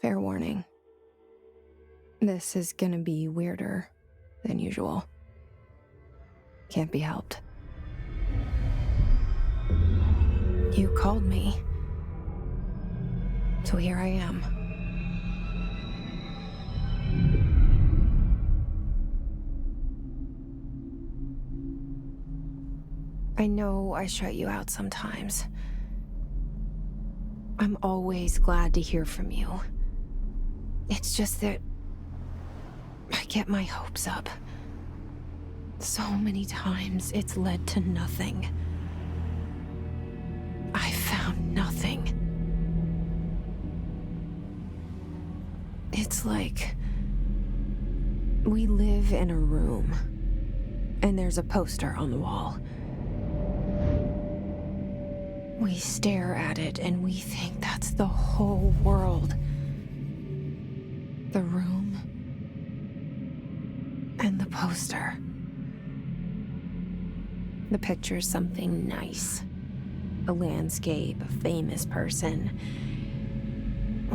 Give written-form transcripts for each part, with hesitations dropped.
Fair warning. This is gonna be weirder than usual. Can't be helped. You called me. So here I am. I know I shut you out sometimes. I'm always glad to hear from you. It's just that I get my hopes up. So many times it's led to nothing. I found nothing. It's like we live in a room, and there's a poster on the wall. We stare at it and we think that's the whole world. The room and the poster. The picture's something nice. A landscape, a famous person.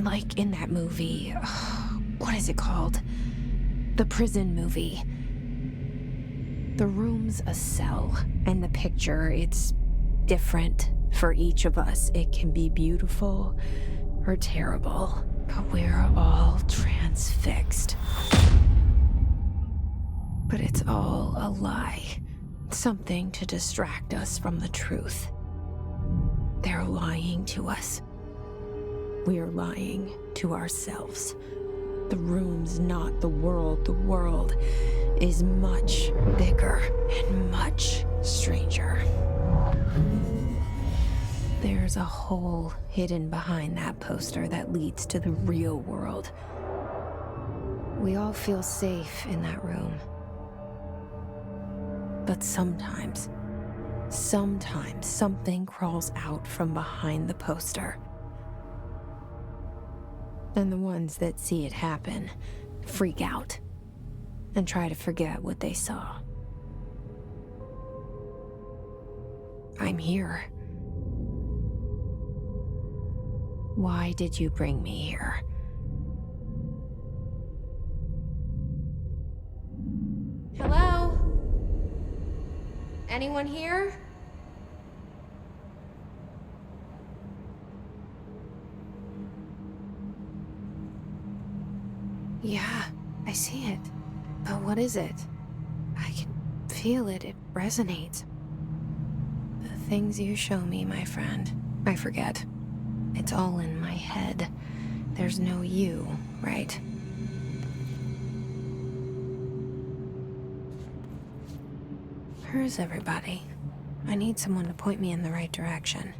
Like in that movie, what is it called? The prison movie. The room's a cell, and the picture, it's different for each of us. It can be beautiful or terrible, but we're all transfixed. But it's all a lie. Something to distract us from the truth. They're lying to us. We're lying to ourselves. The room's not the world. The world is much bigger and much stranger. There's a hole hidden behind that poster that leads to the real world. We all feel safe in that room. But sometimes something crawls out from behind the poster. And the ones that see it happen freak out and try to forget what they saw. I'm here. Why did you bring me here? Hello? Anyone here? Yeah, I see it. But what is it? I can feel it. It resonates. The things you show me, my friend, I forget. It's all in my head. There's no you, right? Where's everybody? I need someone to point me in the right direction.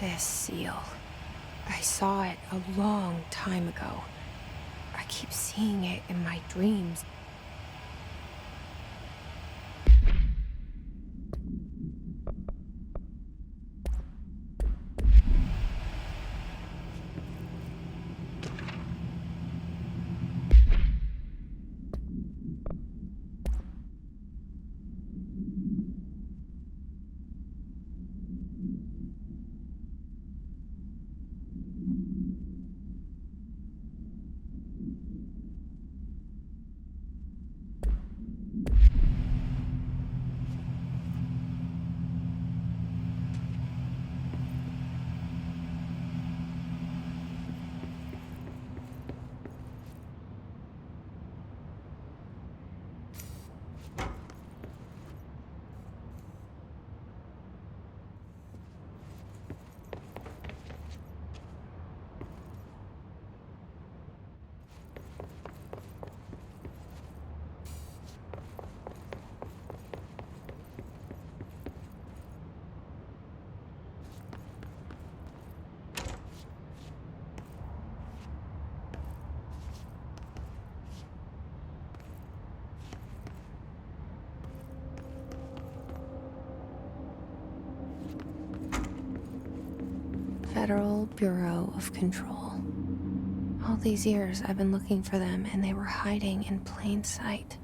This seal. I saw it a long time ago. I keep seeing it in my dreams. Federal Bureau of Control. All these years I've been looking for them, and they were hiding in plain sight.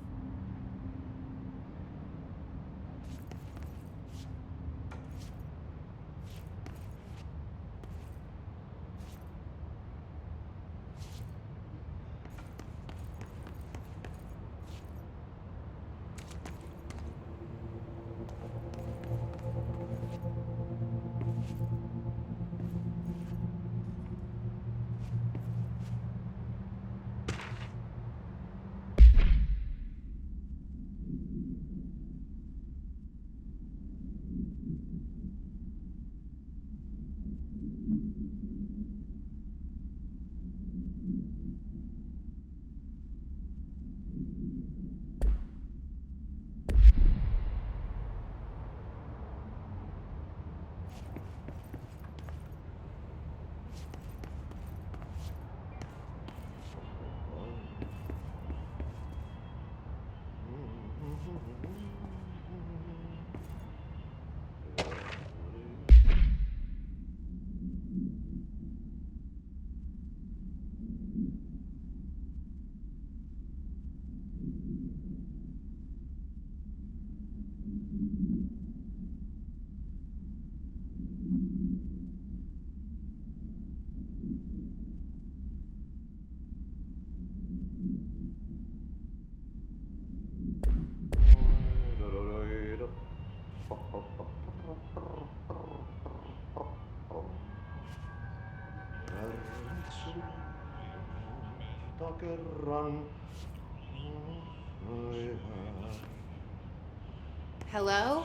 Hello?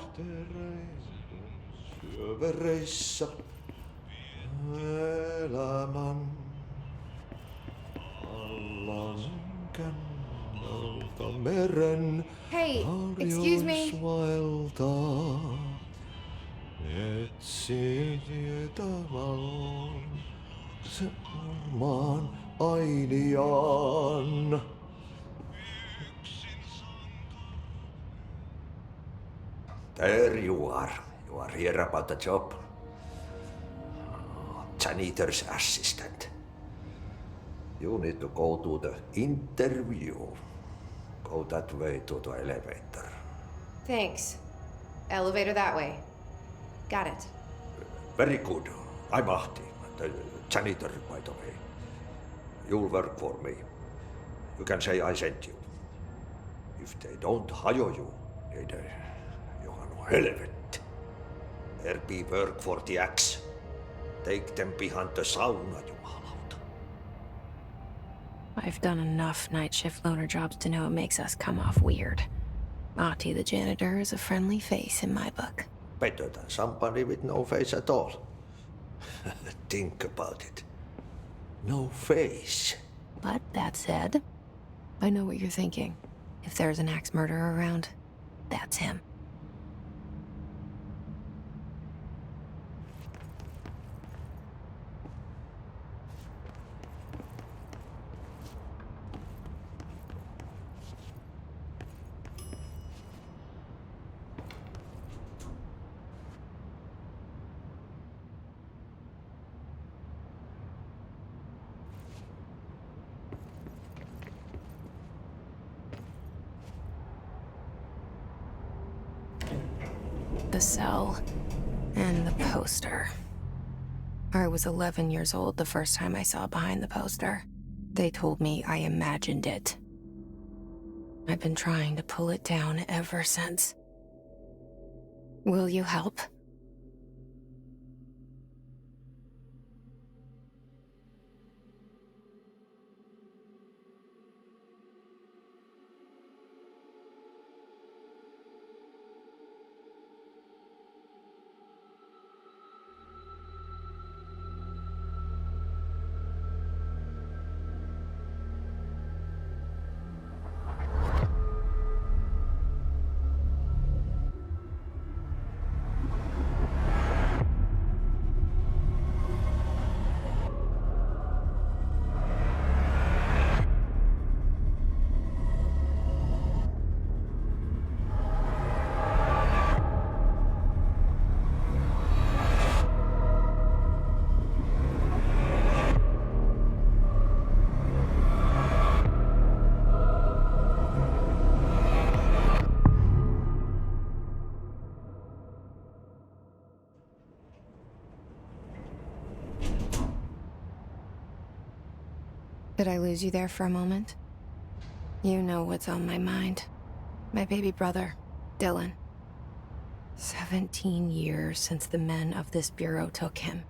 Syövereissä elämän alla synkän alta meren Hey, excuse me. harjoisvaeltaa. Etsi tietä valon se maan ainiaan. There you are. You are here about the job. Janitor's assistant. You need to go to the interview. Go that way to the elevator. Thanks. Elevator that way. Got it. Very good. I'm Ahti, the janitor, by the way. You'll work for me. You can say I sent you. If they don't hire you, niin johan on helvetti. There be work for the axe. Take them behind the sauna, jumalauta. I've done enough night shift loner jobs to know it makes us come off weird. Ahti the janitor is a friendly face in my book. Better than somebody with no face at all. Think about it. No face. But that said, I know what you're thinking. If there's an axe murderer around, that's him. the cell and the poster. I was 11 years old the first time I saw behind the poster. They told me I imagined it. I've been trying to pull it down ever since. Will you help? Did I lose you there for a moment? You know what's on my mind. My baby brother, Dylan. 17 years since the men of this bureau took him.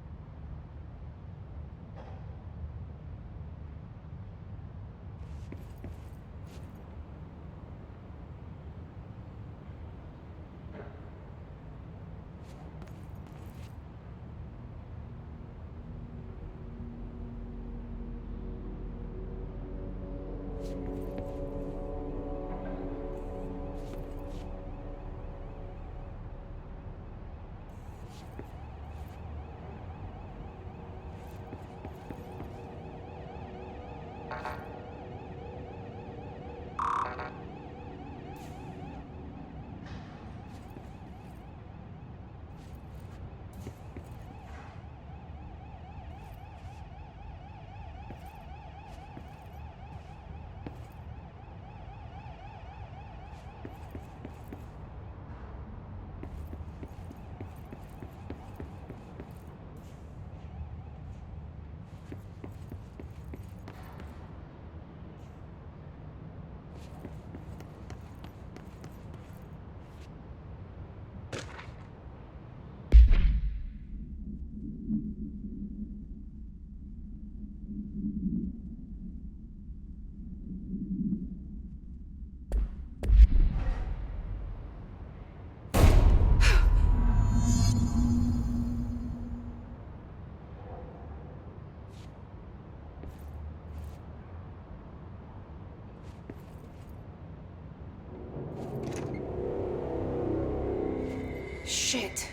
Shit.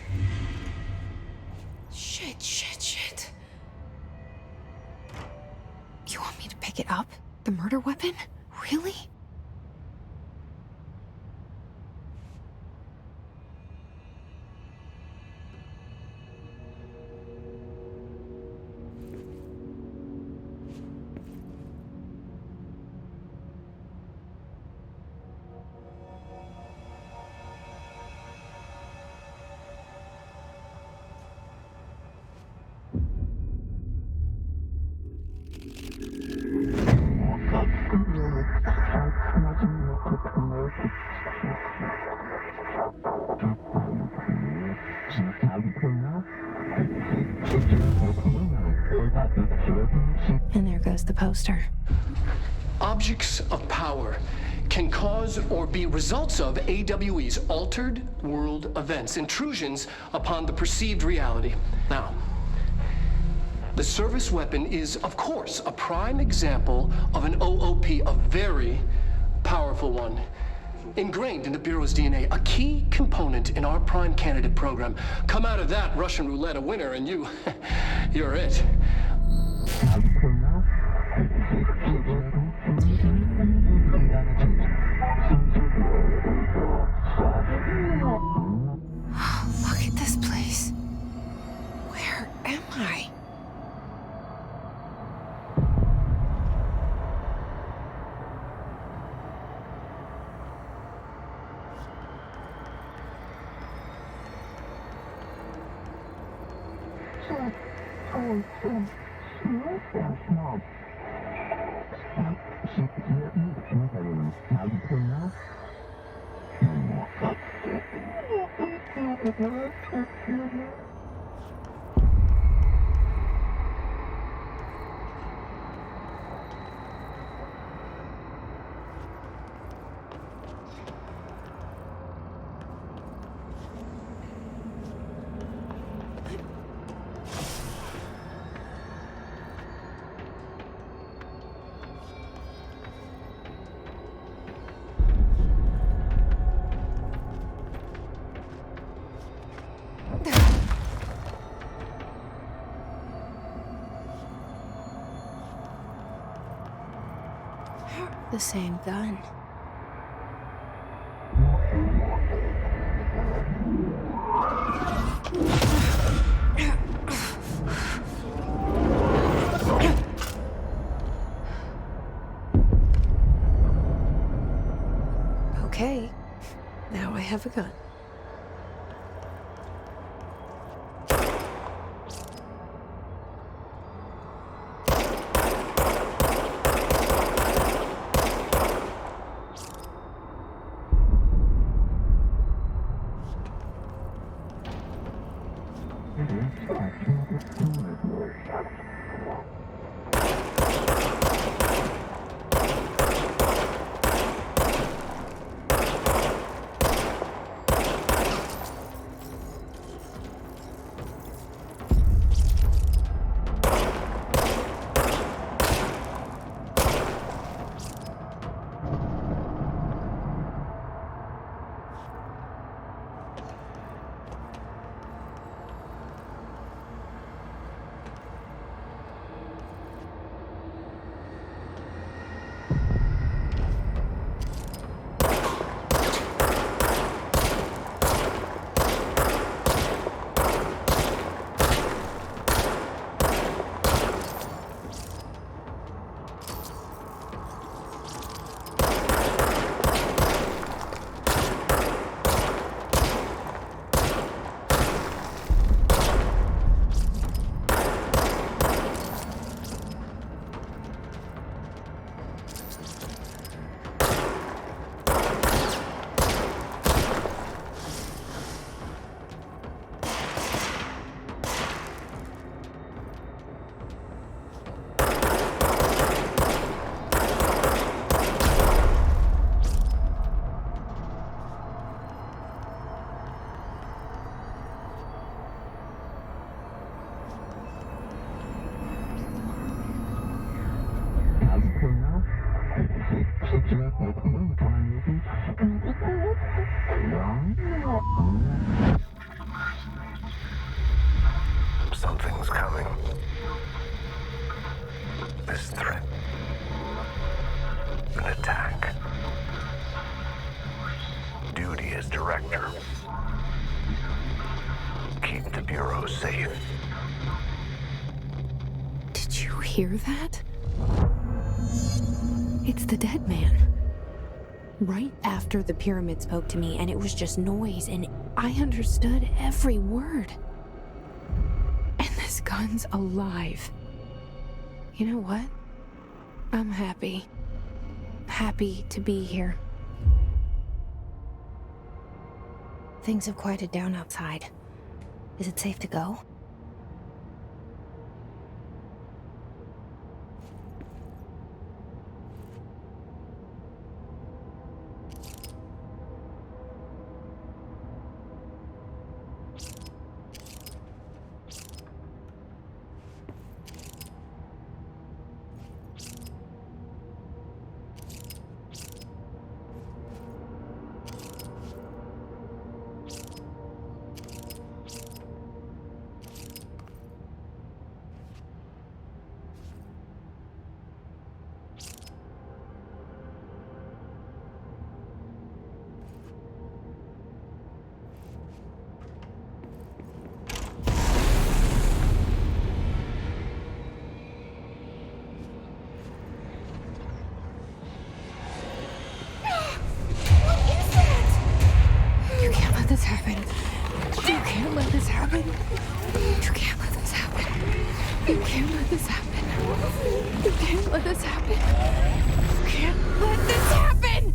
Shit. You want me to pick it up? The murder weapon? Really? And there goes the poster. Objects of power can cause or be results of AWE's altered world events, intrusions upon the perceived reality. Now, the service weapon is, of course, a prime example of an OOP, a very powerful one. Ingrained in the Bureau's DNA, a key component in our prime candidate program. Come out of that Russian roulette a winner and you're it. Look at this place. Where am I? The same gun. Okay, now I have a gun. Something's coming. This threat. An attack. Duty as director. Keep the Bureau safe. Did you hear that? It's the dead man. Right after the pyramid spoke to me, and it was just noise, and I understood every word. And this gun's alive. You know what? I'm happy. Happy to be here. Things have quieted down outside. Is it safe to go? can't let this happen. You can't let this happen. You can't let this happen!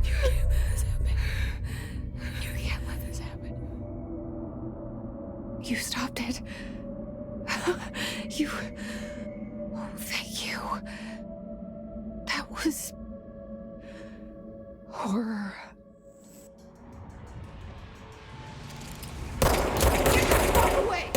You can't let this happen. You can't let this happen. You stopped it. You... Oh, thank you. That was... horror. Walk away!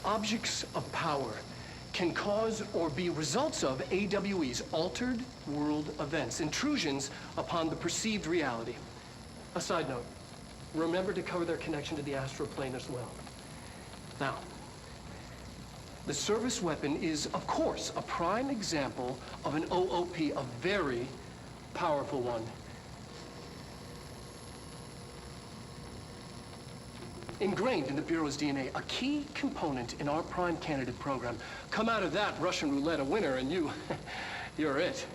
Objects of power can cause or be results of AWE's altered world events, intrusions upon the perceived reality. A side note, remember to cover their connection to the astral plane as well. Now, the service weapon is, of course, a prime example of an OOP, a very powerful one. Ingrained in the Bureau's DNA, a key component in our prime candidate program. Come out of that Russian roulette a winner and you're it.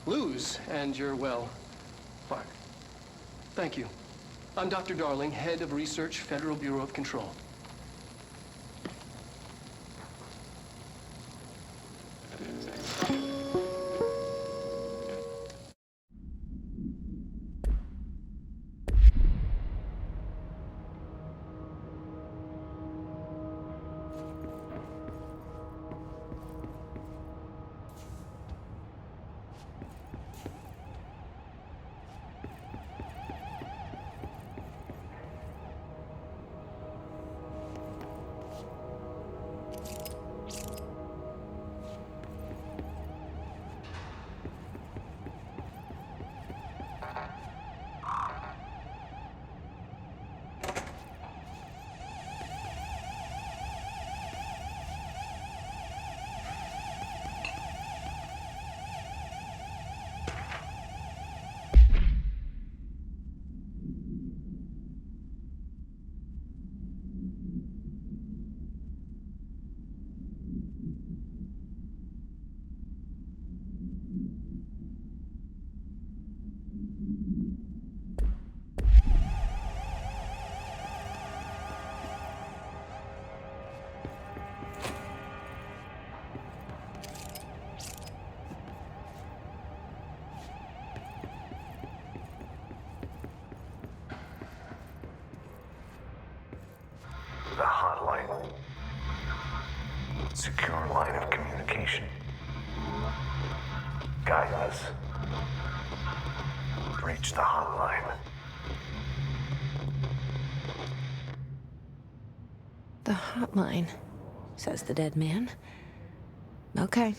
Lose and you're, well, fired. Thank you. I'm Dr. Darling, head of research, Federal Bureau of Control. The hotline. Secure line of communication. Guide us. Reach the hotline. The hotline, says the dead man. Okay.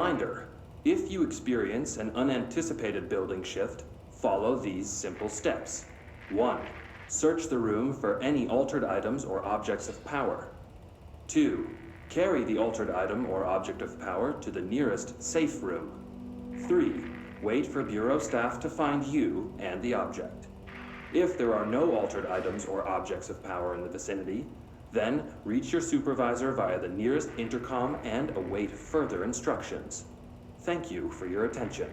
reminder, if you experience an unanticipated building shift, follow these simple steps. 1. Search the room for any altered items or objects of power. 2. Carry the altered item or object of power to the nearest safe room. 3. Wait for Bureau staff to find you and the object. If there are no altered items or objects of power in the vicinity, then reach your supervisor via the nearest intercom and await further instructions. Thank you for your attention.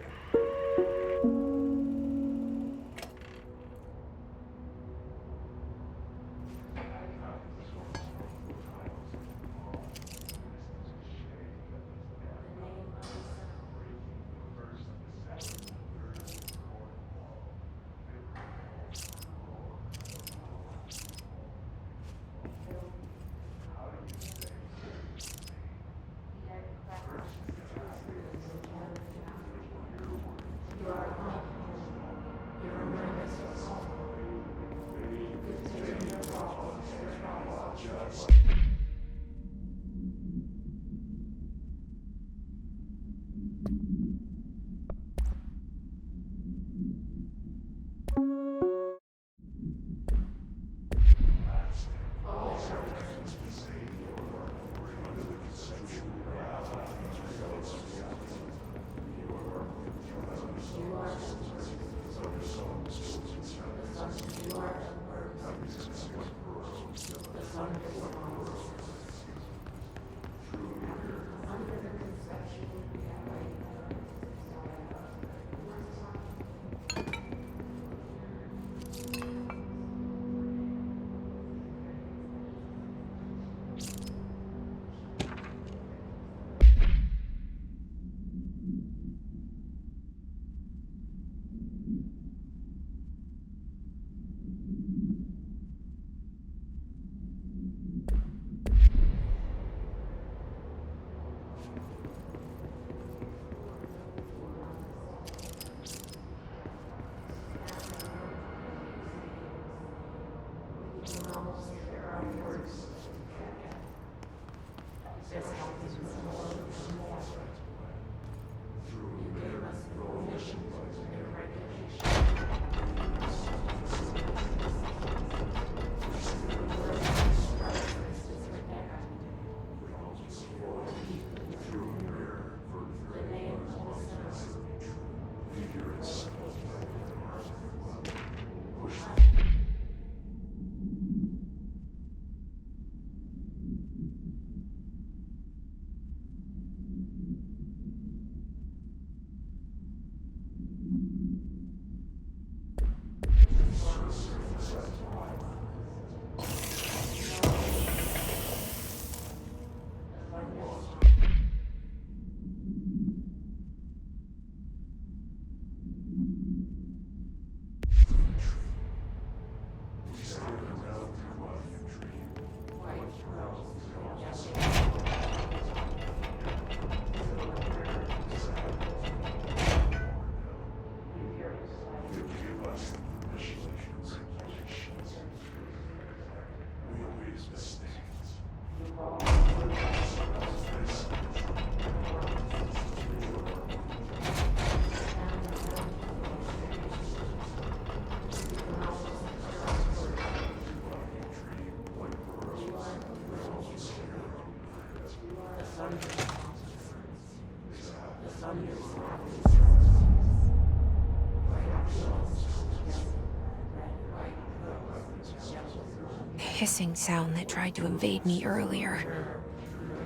Hissing sound that tried to invade me earlier.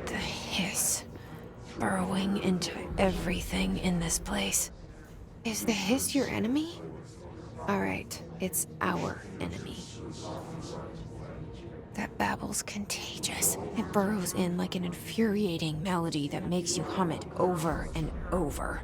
The hiss, burrowing into everything in this place. Is the hiss your enemy? Alright, it's our enemy. That babble's contagious. It burrows in like an infuriating melody that makes you hum it over and over.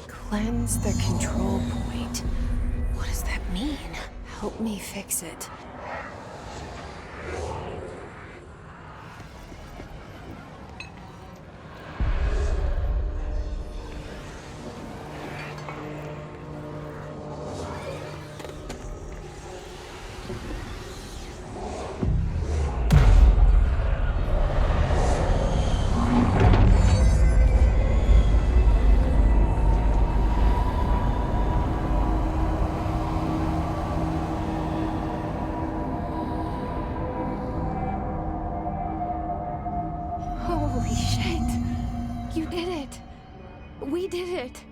Cleanse the control point. What does that mean? Help me fix it. Holy shit! You did it! We did it!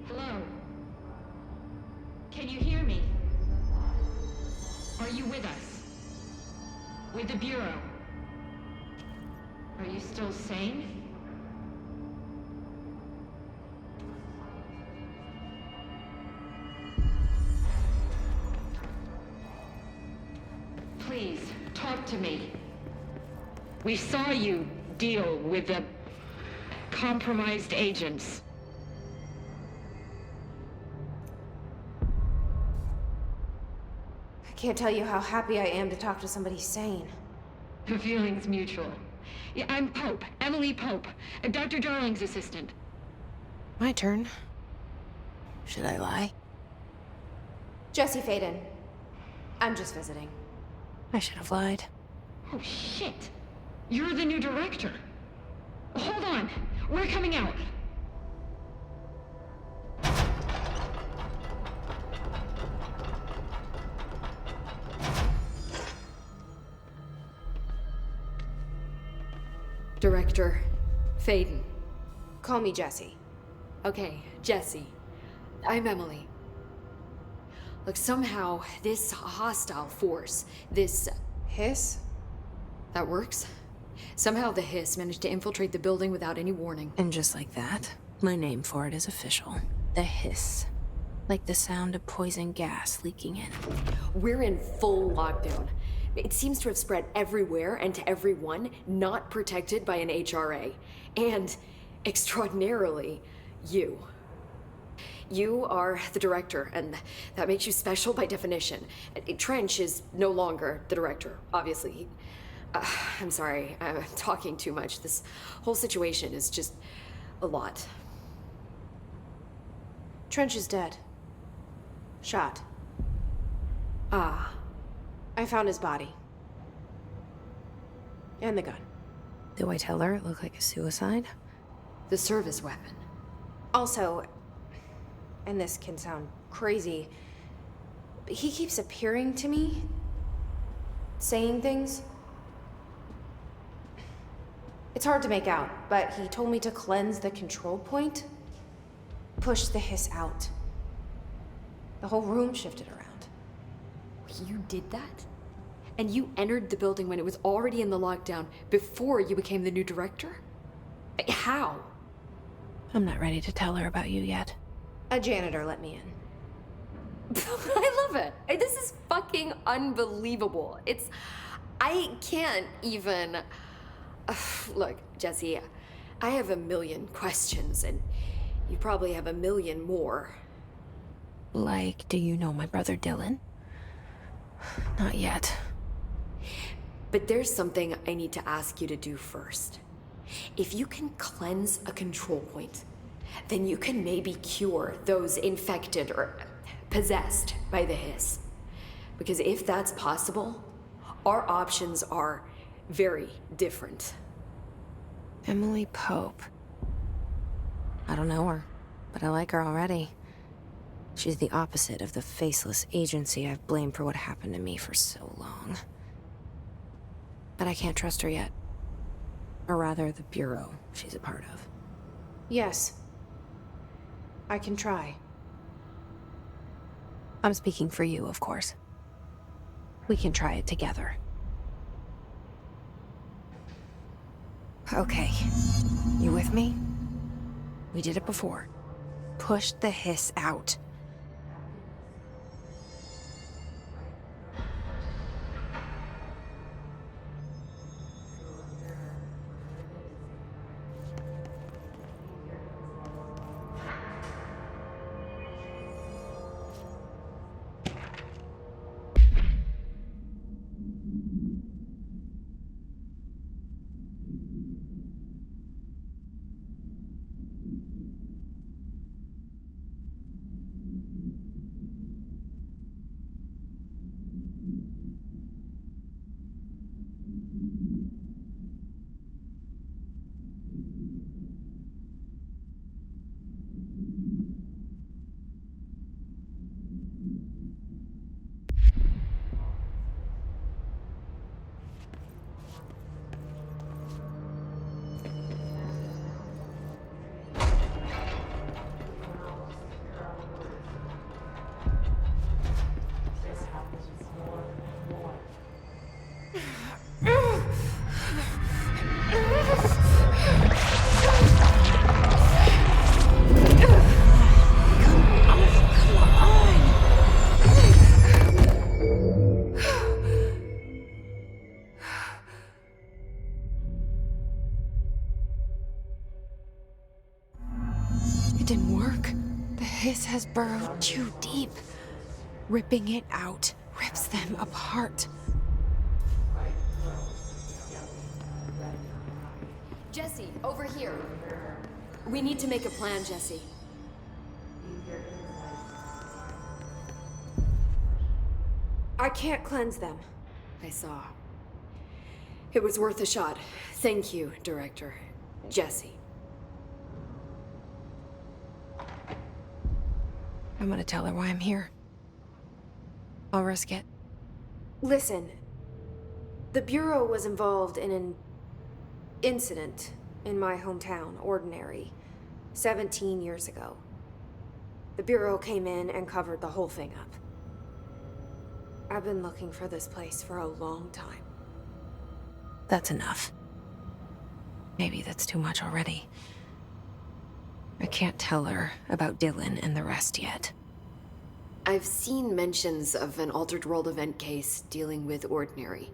Hello? Can you hear me? Are you with us? With the Bureau? Are you still sane? Please, talk to me. We saw you deal with the compromised agents. I can't tell you how happy I am to talk to somebody sane. The feeling's mutual. Yeah, I'm Pope, Emily Pope, Dr. Darling's assistant. My turn. Should I lie? Jesse Faden. I'm just visiting. I should have lied. Oh, shit. You're the new director. Hold on. We're coming out. Director Faden. Call me Jesse. Okay, Jesse. I'm Emily. Look, somehow this hostile force, this... Hiss? That works? Somehow the Hiss managed to infiltrate the building without any warning. And just like that, my name for it is official. The Hiss. Like the sound of poison gas leaking in. We're in full lockdown. It seems to have spread everywhere and to everyone not protected by an HRA. And, extraordinarily, you. You are the director, and that makes you special by definition. Trench is no longer the director, obviously. I'm sorry, I'm talking too much. This whole situation is just a lot. Trench is dead. Shot. Ah. I found his body. And the gun. Do I tell her it looked like a suicide? The service weapon. Also, and this can sound crazy, but he keeps appearing to me, saying things. It's hard to make out, but he told me to cleanse the control point, push the Hiss out. The whole room shifted around. You did that? And you entered the building when it was already in the lockdown before you became the new director? How? I'm not ready to tell her about you yet. A janitor let me in. I love it. This is fucking unbelievable. I can't even... Look, Jesse, I have a million questions, and you probably have a million more. Like, do you know my brother Dylan? Not yet. But there's something I need to ask you to do first. If you can cleanse a control point, then you can maybe cure those infected or possessed by the Hiss. Because if that's possible, our options are very different. Emily Pope. I don't know her, but I like her already. She's the opposite of the faceless agency I've blamed for what happened to me for so long. But I can't trust her yet. Or rather, the Bureau she's a part of. Yes. I can try. I'm speaking for you, of course. We can try it together. Okay. You with me? We did it before. Push the Hiss out. didn't work. The hiss has burrowed too deep. Ripping it out rips them apart. Jesse, over here. We need to make a plan, Jesse. I can't cleanse them. I saw. It was worth a shot. Thank you, Director. Jesse. I'm gonna tell her why I'm here. I'll risk it. Listen, the Bureau was involved in an incident in my hometown, Ordinary, 17 years ago. The Bureau came in and covered the whole thing up. I've been looking for this place for a long time. That's enough. Maybe that's too much already. I can't tell her about Dylan and the rest yet. I've seen mentions of an Altered World event case dealing with Ordinary.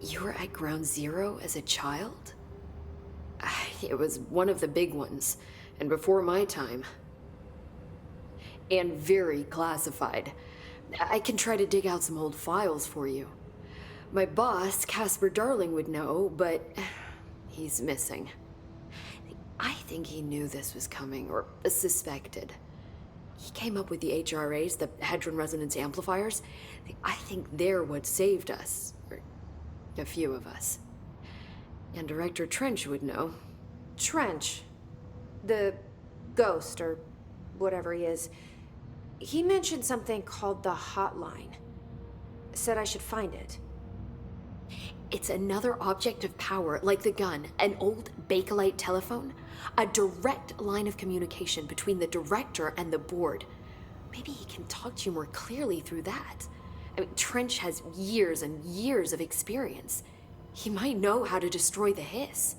You were at Ground Zero as a child? It was one of the big ones, and before my time. And very classified. I can try to dig out some old files for you. My boss, Casper Darling, would know, but he's missing. I think he knew this was coming, or suspected. He came up with the HRAs, the Hadron Resonance Amplifiers. I think they're what saved us. Or a few of us. And Director Trench would know. Trench, the ghost, or whatever he is, he mentioned something called the Hotline. Said I should find it. It's another object of power, like the gun, an old Bakelite telephone, a direct line of communication between the director and the board. Maybe he can talk to you more clearly through that. I mean, Trench has years and years of experience. He might know how to destroy the hiss.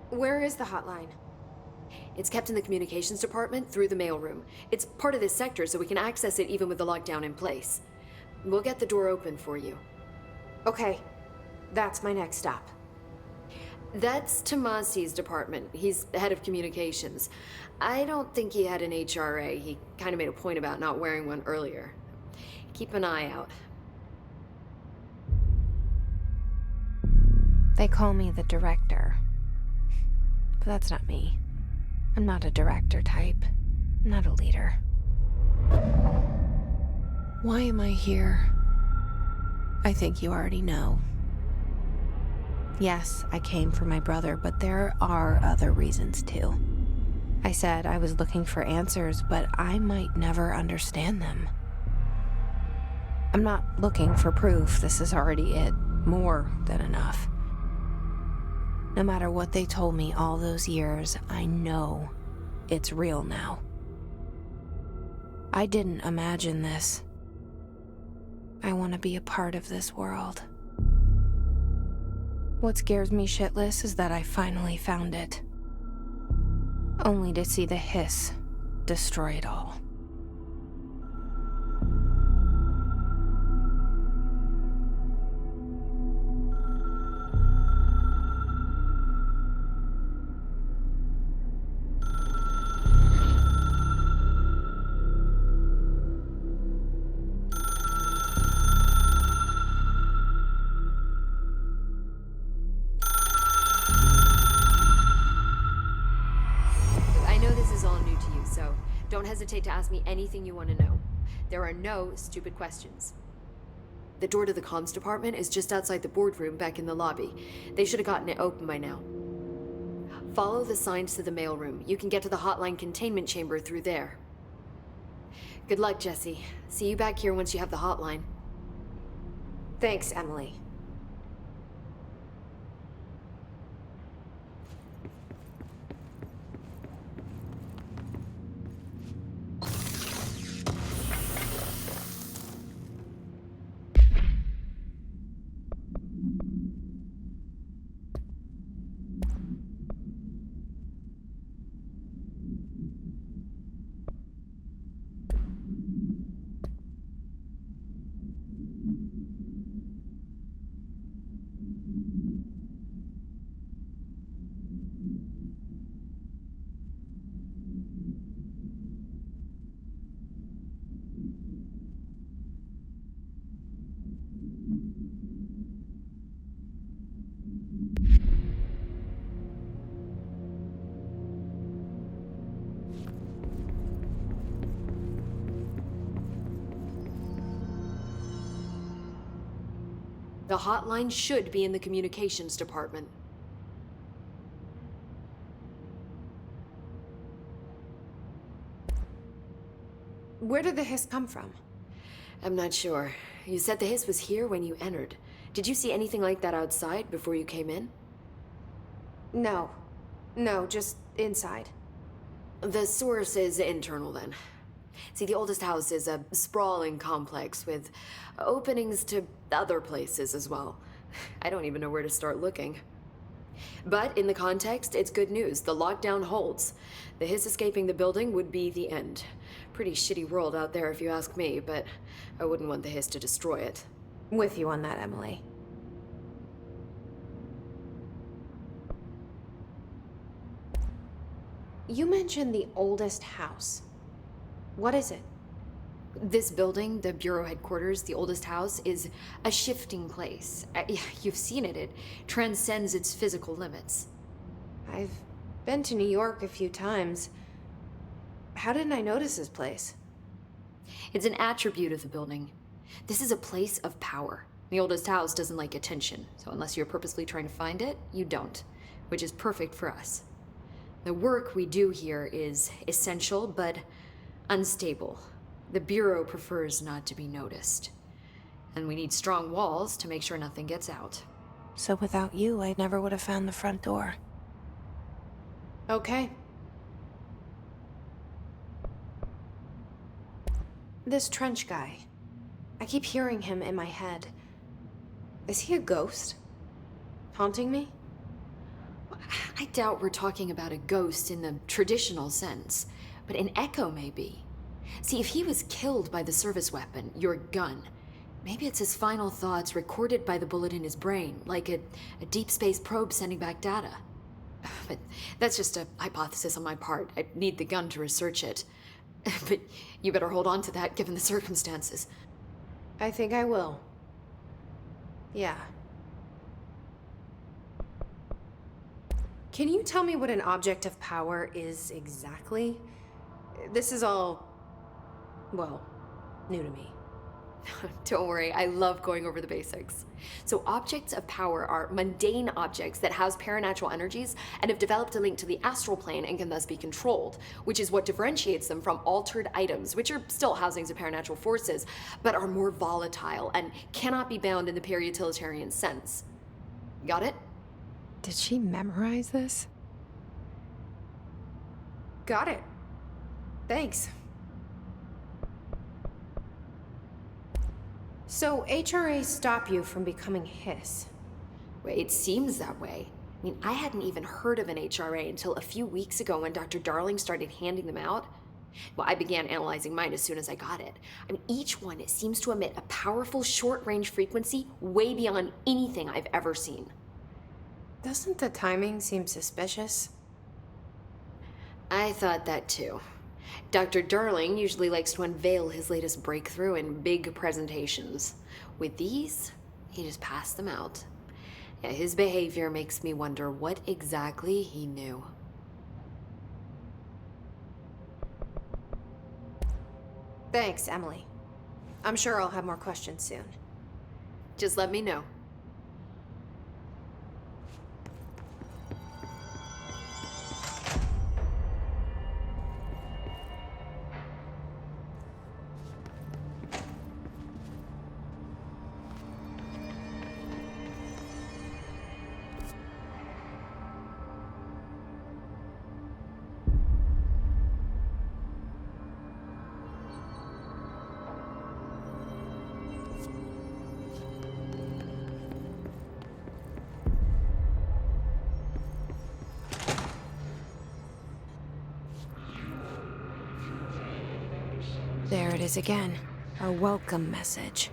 Where is the hotline? It's kept in the communications department through the mailroom. It's part of this sector, so we can access it even with the lockdown in place. We'll get the door open for you. Okay, that's my next stop. That's Tomasi's department. He's the head of communications. I don't think he had an HRA. He kind of made a point about not wearing one earlier. Keep an eye out. They call me the director. But that's not me. I'm not a director type. I'm not a leader. Why am I here? I think you already know. Yes, I came for my brother, but there are other reasons too. I said I was looking for answers, but I might never understand them. I'm not looking for proof. This is already it. More than enough. No matter what they told me all those years, I know it's real now. I didn't imagine this. I want to be a part of this world. What scares me shitless is that I finally found it. Only to see the hiss destroy it all. Don't hesitate to ask me anything you want to know. There are no stupid questions. The door to the comms department is just outside the boardroom back in the lobby. They should have gotten it open by now. Follow the signs to the mailroom. You can get to the hotline containment chamber through there. Good luck, Jesse. See you back here once you have the hotline. Thanks, Emily. The hotline should be in the communications department. Where did the hiss come from? I'm not sure. You said the hiss was here when you entered. Did you see anything like that outside before you came in? No. No, just inside. The source is internal then. See, the oldest house is a sprawling complex with openings to other places as well. I don't even know where to start looking. But in the context, it's good news. The lockdown holds. The hiss escaping the building would be the end. Pretty shitty world out there if you ask me, but I wouldn't want the hiss to destroy it. With you on that, Emily. You mentioned the oldest house. What is it? This building, the Bureau headquarters, the oldest house, is a shifting place. You've seen it. It transcends its physical limits. I've been to New York a few times. How didn't I notice this place? It's an attribute of the building. This is a place of power. The oldest house doesn't like attention, so unless you're purposely trying to find it, you don't, which is perfect for us. The work we do here is essential, but unstable. The Bureau prefers not to be noticed. And we need strong walls to make sure nothing gets out. So without you, I never would have found the front door. Okay. This Trench guy. I keep hearing him in my head. Is he a ghost? Haunting me? I doubt we're talking about a ghost in the traditional sense, but an echo maybe. See, if he was killed by the service weapon, your gun, maybe it's his final thoughts recorded by the bullet in his brain, like a deep space probe sending back data. But that's just a hypothesis on my part. I need the gun to research it. But you better hold on to that given the circumstances. I think I will. Yeah. Can you tell me what an object of power is exactly? This is all, well, new to me. Don't worry, I love going over the basics. So objects of power are mundane objects that house paranatural energies and have developed a link to the astral plane and can thus be controlled, which is what differentiates them from altered items, which are still housings of paranatural forces, but are more volatile and cannot be bound in the peri-utilitarian sense. Got it? Did she memorize this? Got it. Thanks. So HRA stop you from becoming Hiss? Well, it seems that way. I mean, I hadn't even heard of an HRA until a few weeks ago when Dr. Darling started handing them out. Well, I began analyzing mine as soon as I got it. I mean, each one seems to emit a powerful short-range frequency way beyond anything I've ever seen. Doesn't the timing seem suspicious? I thought that too. Dr. Darling usually likes to unveil his latest breakthrough in big presentations. With these, he just passed them out. Yeah, his behavior makes me wonder what exactly he knew. Thanks, Emily. I'm sure I'll have more questions soon. Just let me know. There it is again. Our welcome message.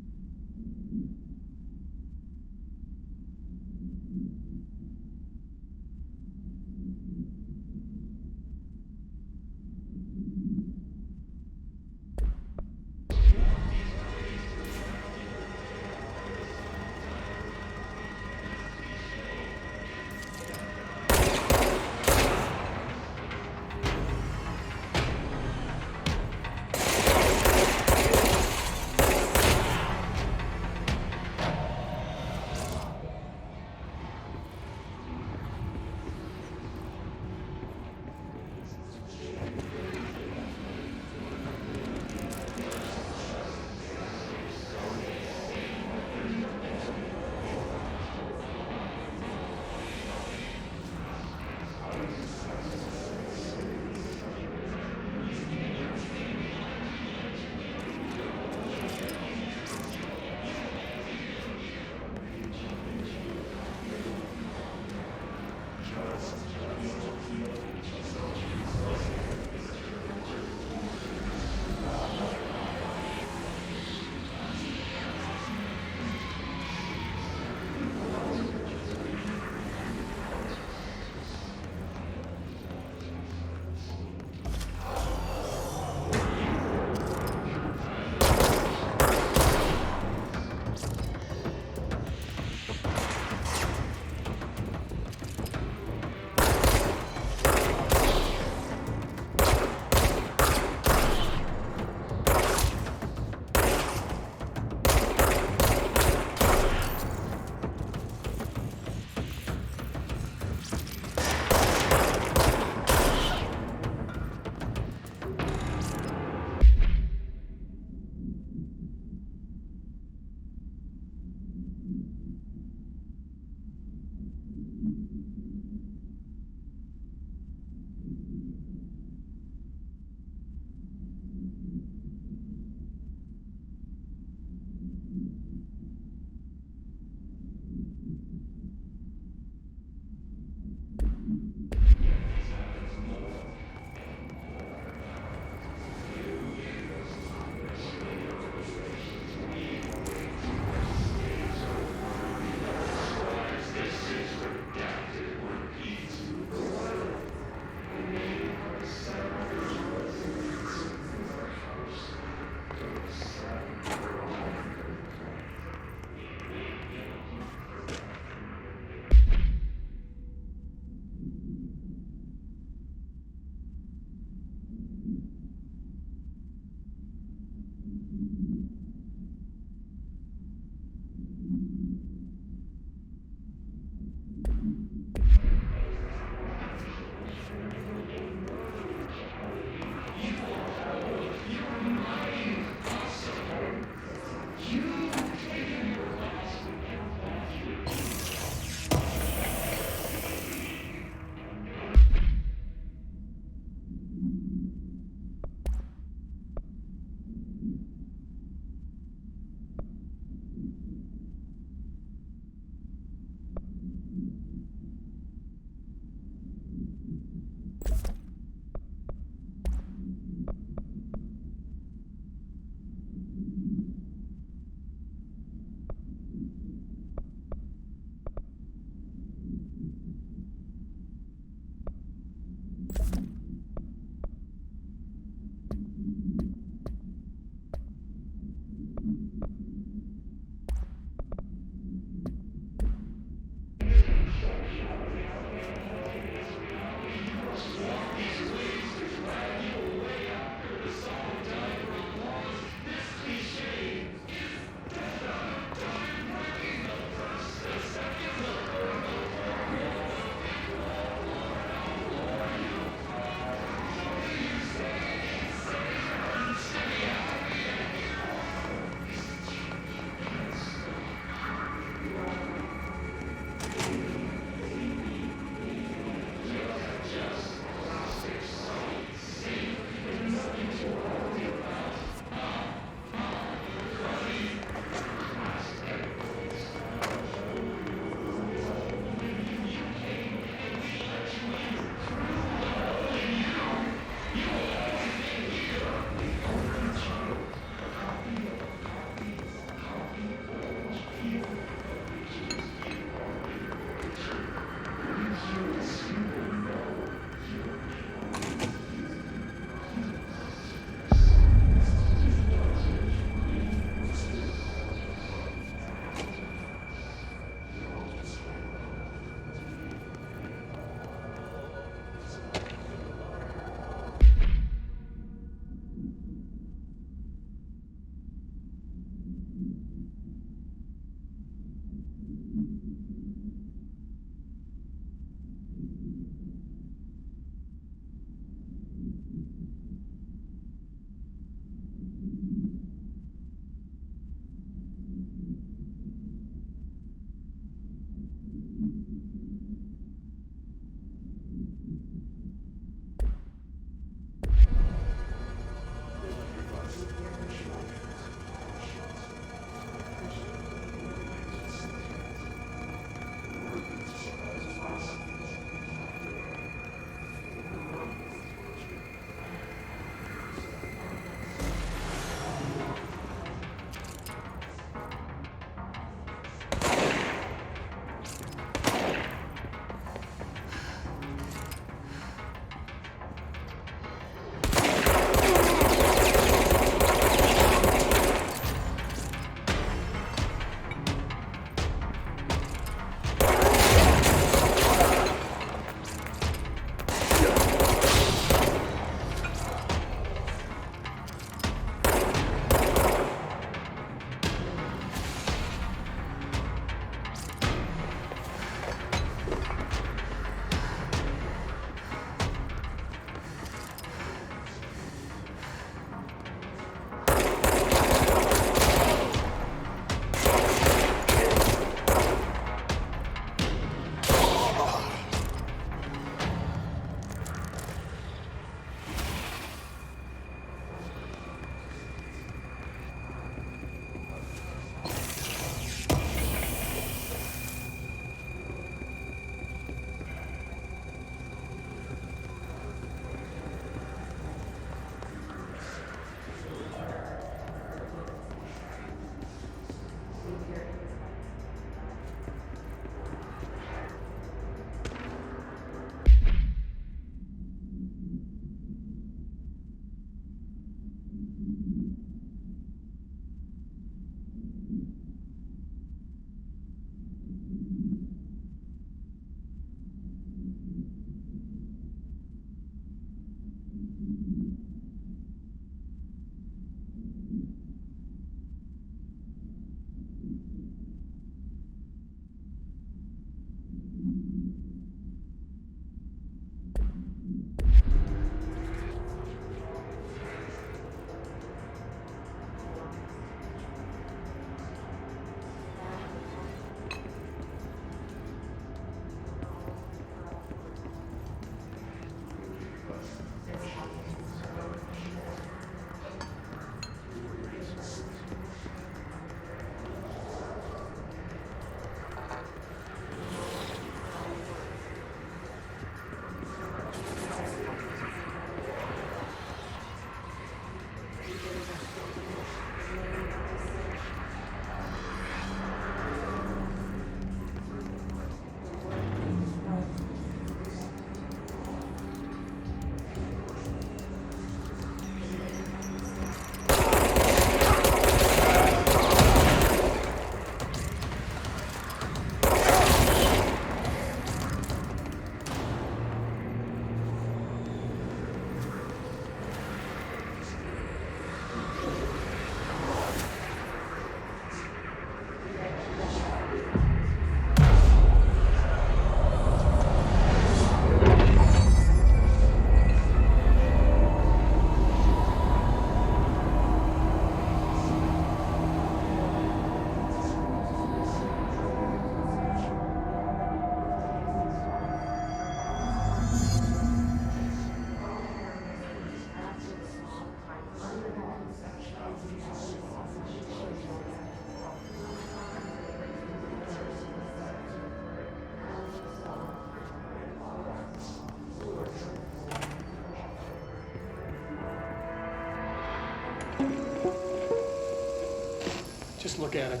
Just look at it.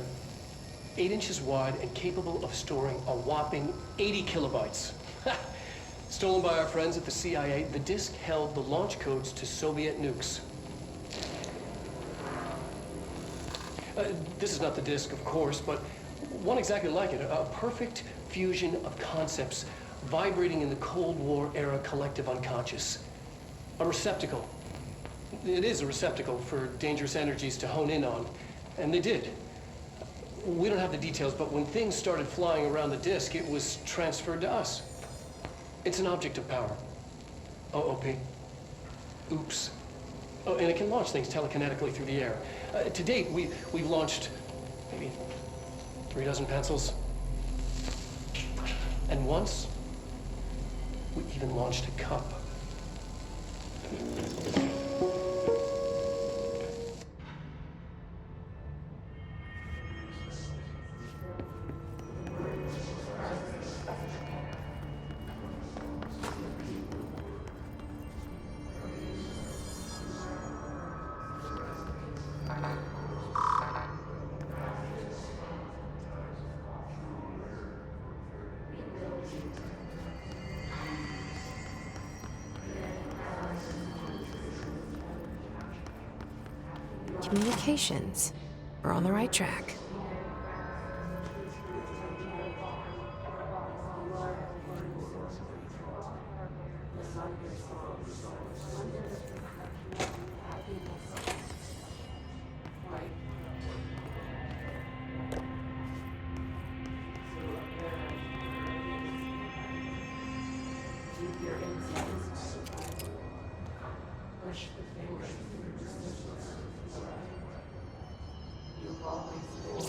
8 inches wide and capable of storing a whopping 80 kilobytes. Stolen by our friends at the CIA, the disk held the launch codes to Soviet nukes. This is not the disk, of course, but one exactly like it. A perfect fusion of concepts vibrating in the Cold War era collective unconscious. A receptacle. It is a receptacle for dangerous energies to hone in on. And they did. We don't have the details, but when things started flying around the disk, it was transferred to us. It's an object of power. OOP. Oops. Oh, and it can launch things telekinetically through the air. To date, we've launched maybe 3 dozen pencils. And once, we even launched a cup. Communications. We're on the right track. You've always been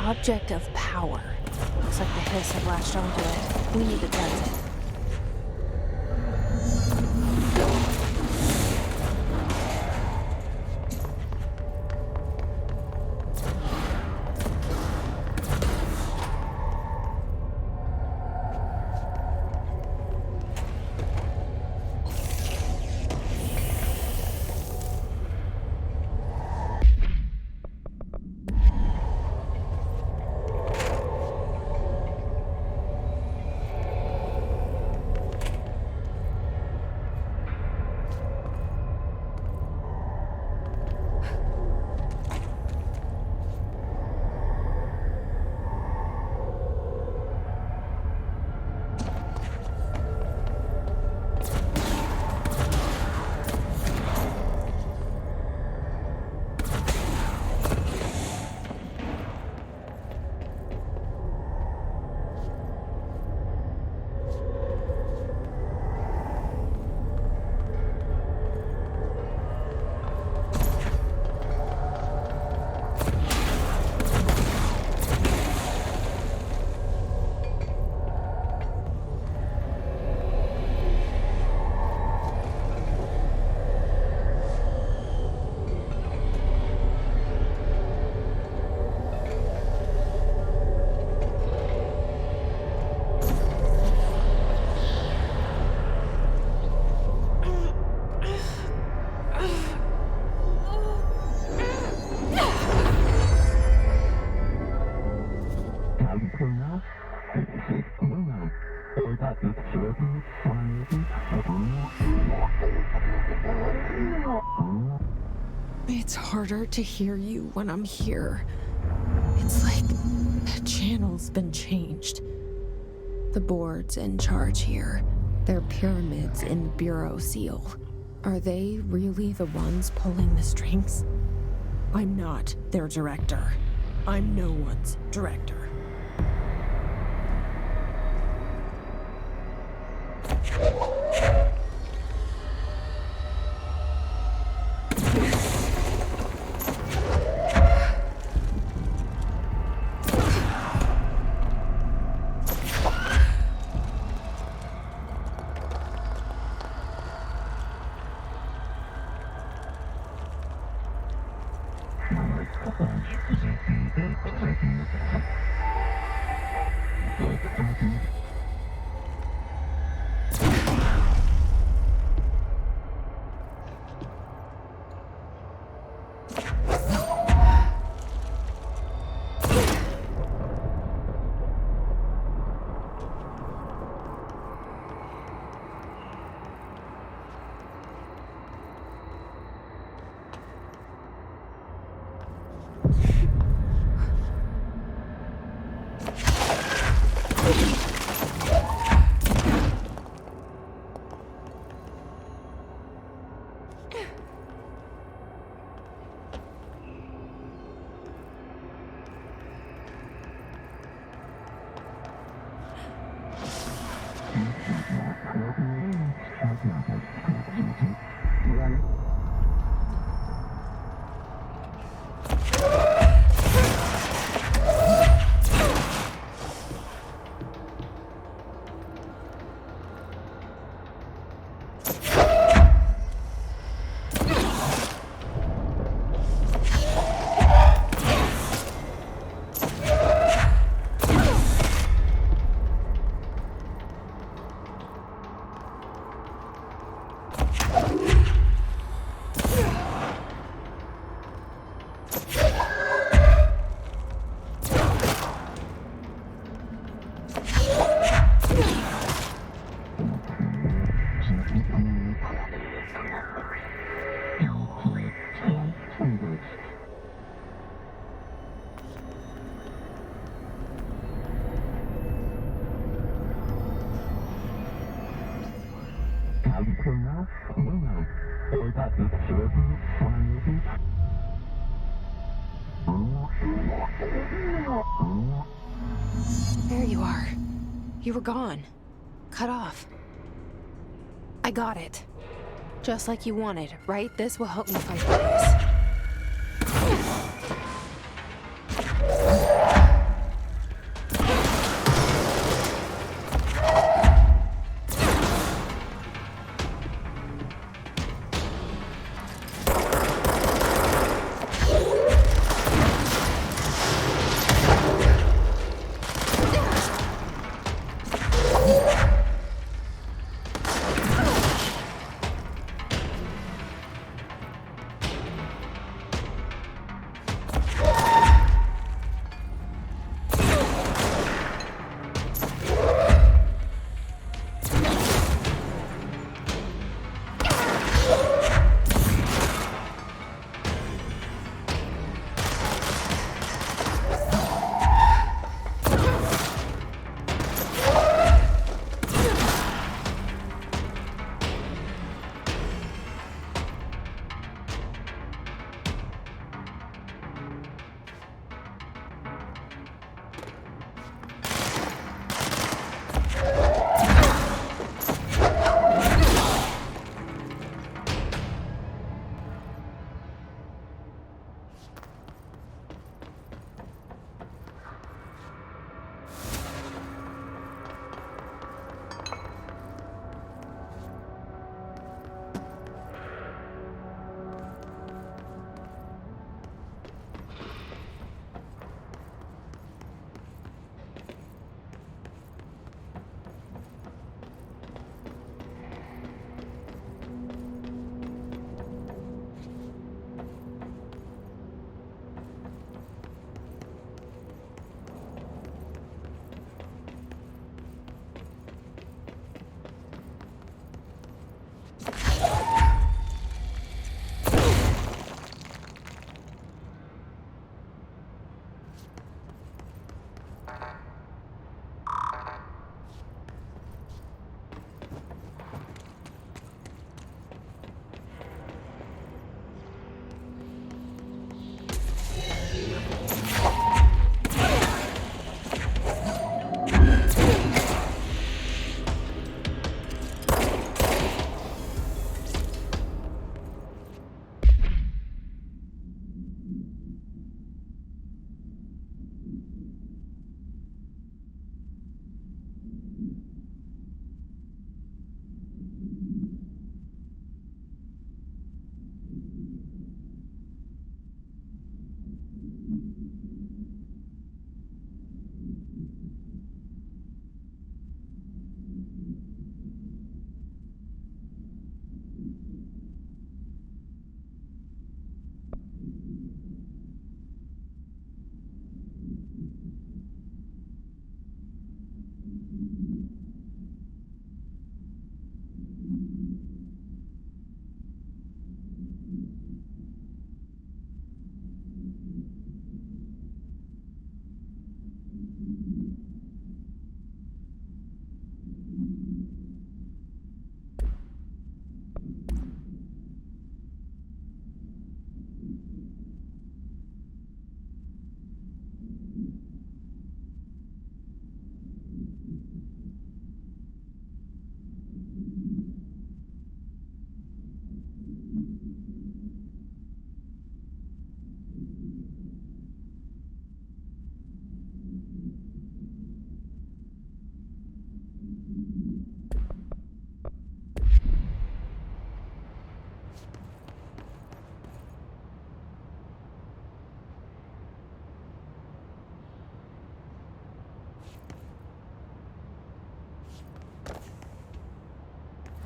Object of power. Looks like the Hiss have latched onto it. We need to test it. It's harder to hear you when I'm here. It's like the channel's been changed. The board's in charge here. They're pyramids in Bureau Seal. Are they really the ones pulling the strings? I'm not their director. I'm no one's director. There you are. You were gone. Cut off. I got it. Just like you wanted, right? This will help me fight the Hiss.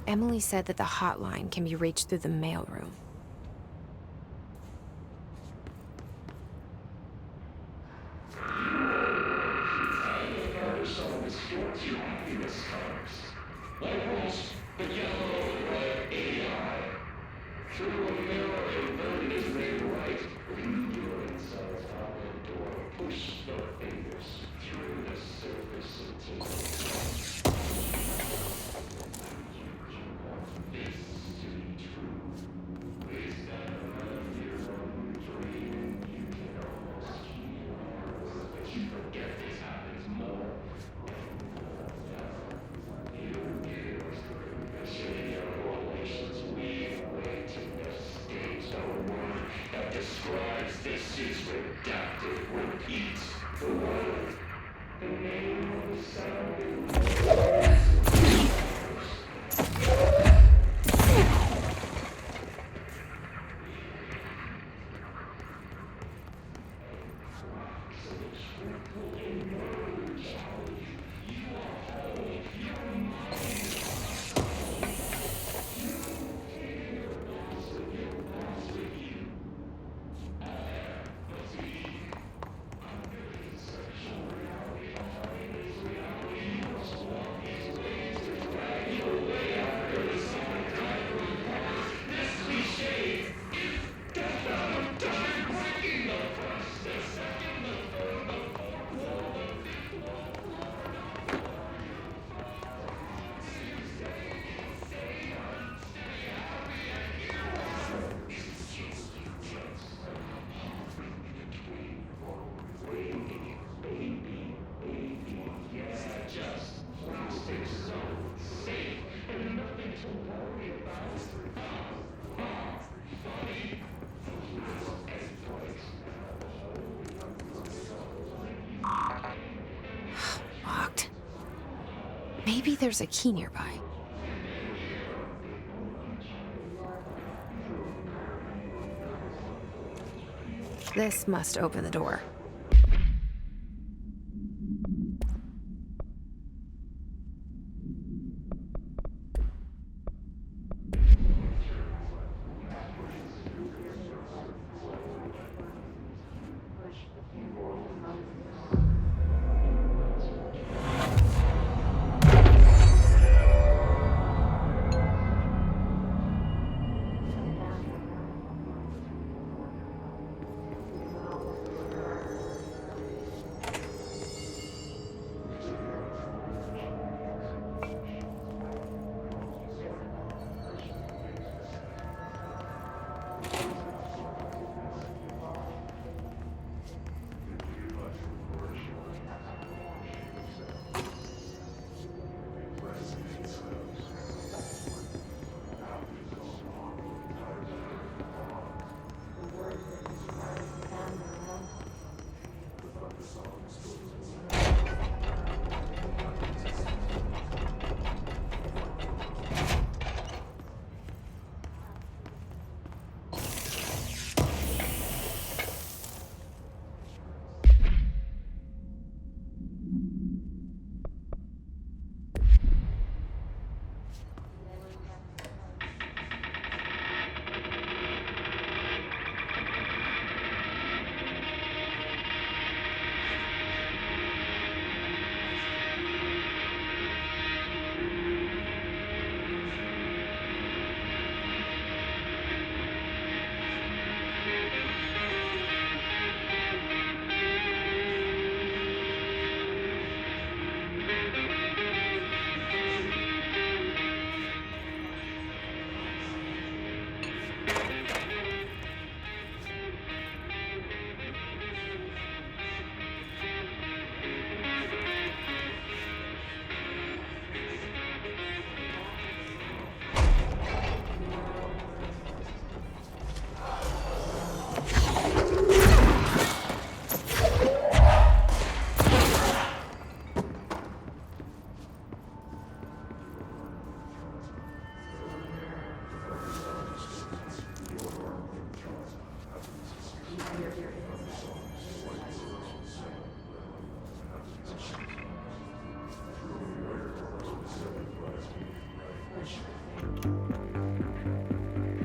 Emily said that the hotline can be reached through the mailroom. Locked. Maybe there's a key nearby. This must open the door.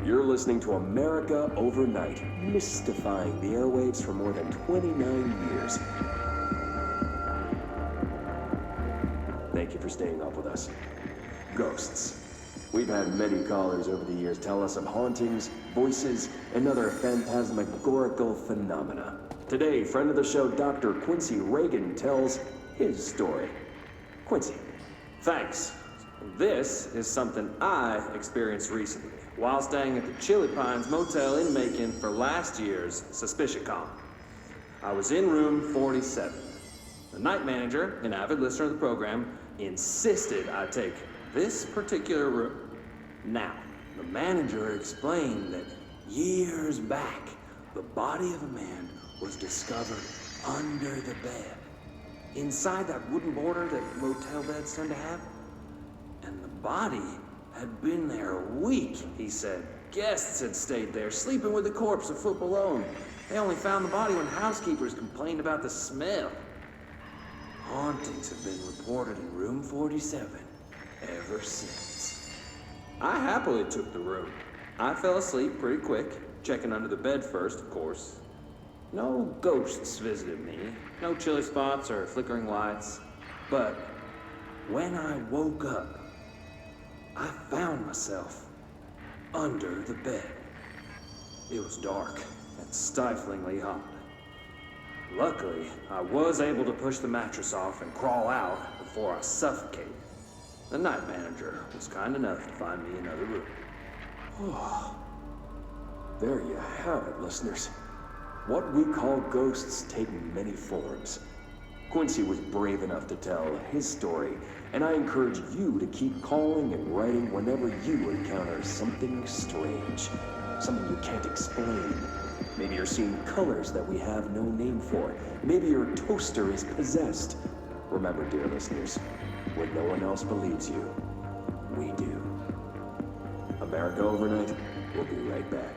You're listening to America Overnight, mystifying the airwaves for more than 29 years. Thank you for staying up with us. Ghosts. We've had many callers over the years tell us of hauntings, voices, and other phantasmagorical phenomena. Today, friend of the show, Dr. Quincy Reagan, tells his story. Quincy. Thanks. This is something I experienced recently while staying at the Chili Pines Motel in Macon for last year's SuspiciaCon. I was in room 47. The night manager, an avid listener of the program, insisted I take this particular room. Now, the manager explained that years back, the body of a man was discovered under the bed, inside that wooden border that motel beds tend to have. And the body had been there a week, he said. Guests had stayed there, sleeping with the corpse a foot below them. They only found the body when housekeepers complained about the smell. Hauntings have been reported in room 47 ever since. I happily took the room. I fell asleep pretty quick, checking under the bed first, of course. No ghosts visited me, no chilly spots or flickering lights. But when I woke up, I found myself under the bed. It was dark and stiflingly hot. Luckily, I was able to push the mattress off and crawl out before I suffocated. The night manager was kind enough to find me another room. Oh, there you have it, listeners. What we call ghosts take many forms. Quincy was brave enough to tell his story, and I encourage you to keep calling and writing whenever you encounter something strange, something you can't explain. Maybe you're seeing colors that we have no name for. Maybe your toaster is possessed. Remember, dear listeners, when no one else believes you, we do. America Overnight, we'll be right back.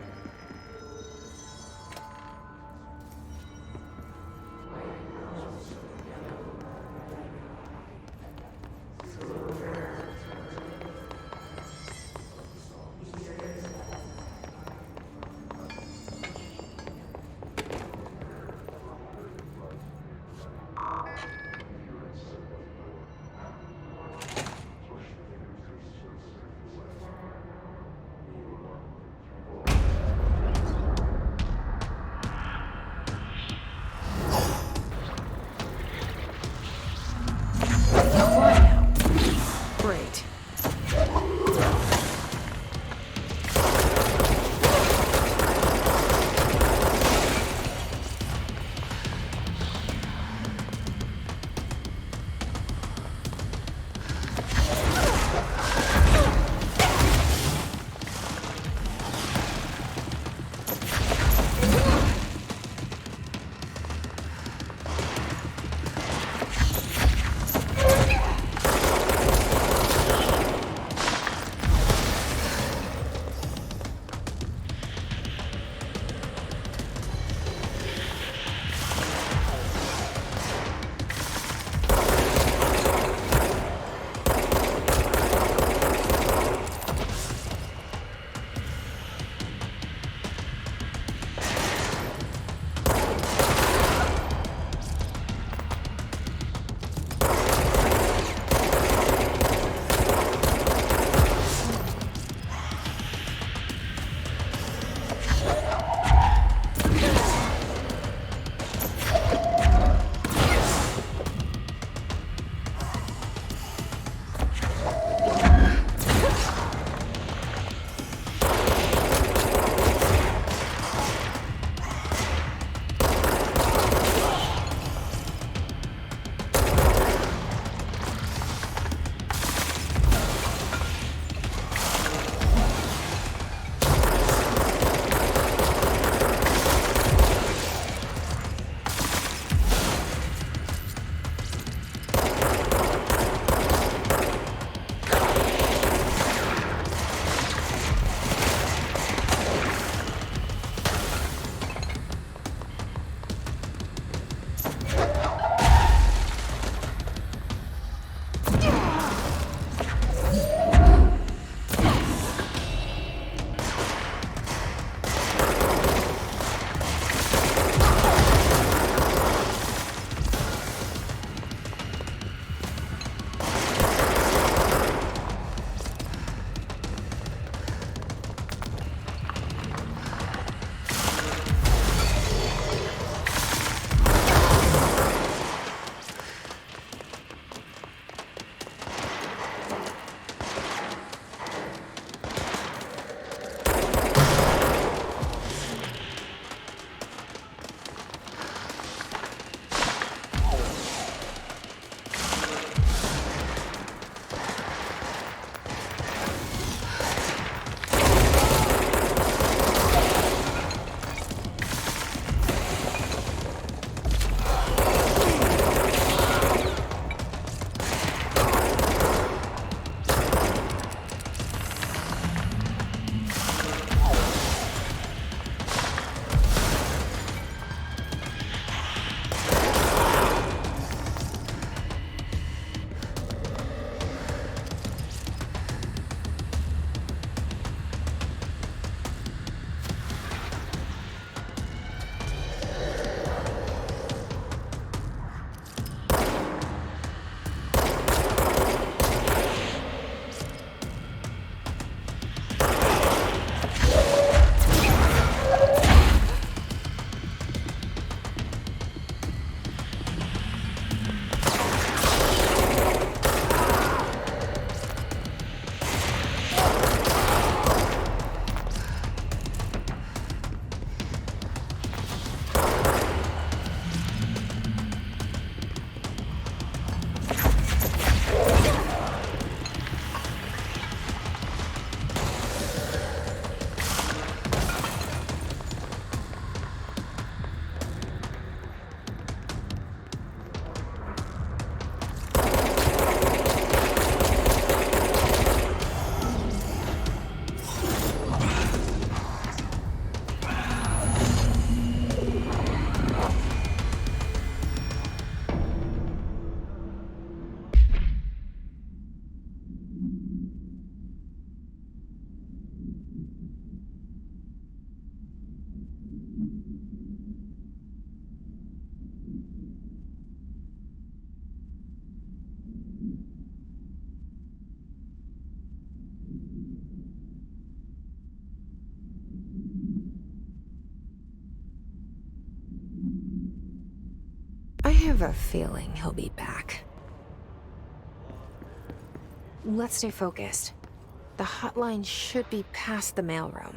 have a feeling he'll be back. Let's stay focused. The hotline should be past the mailroom.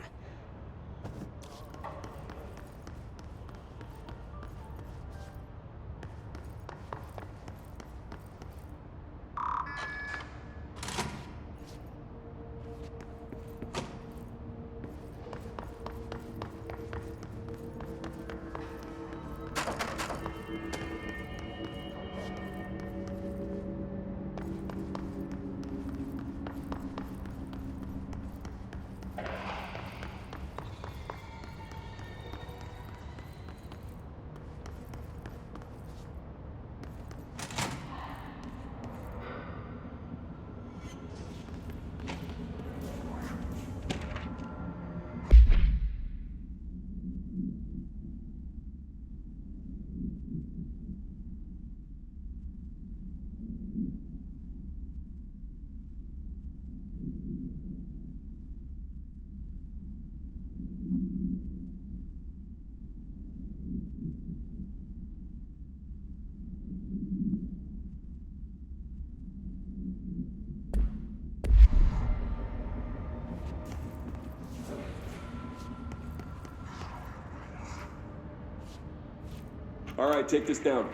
All right, take this down.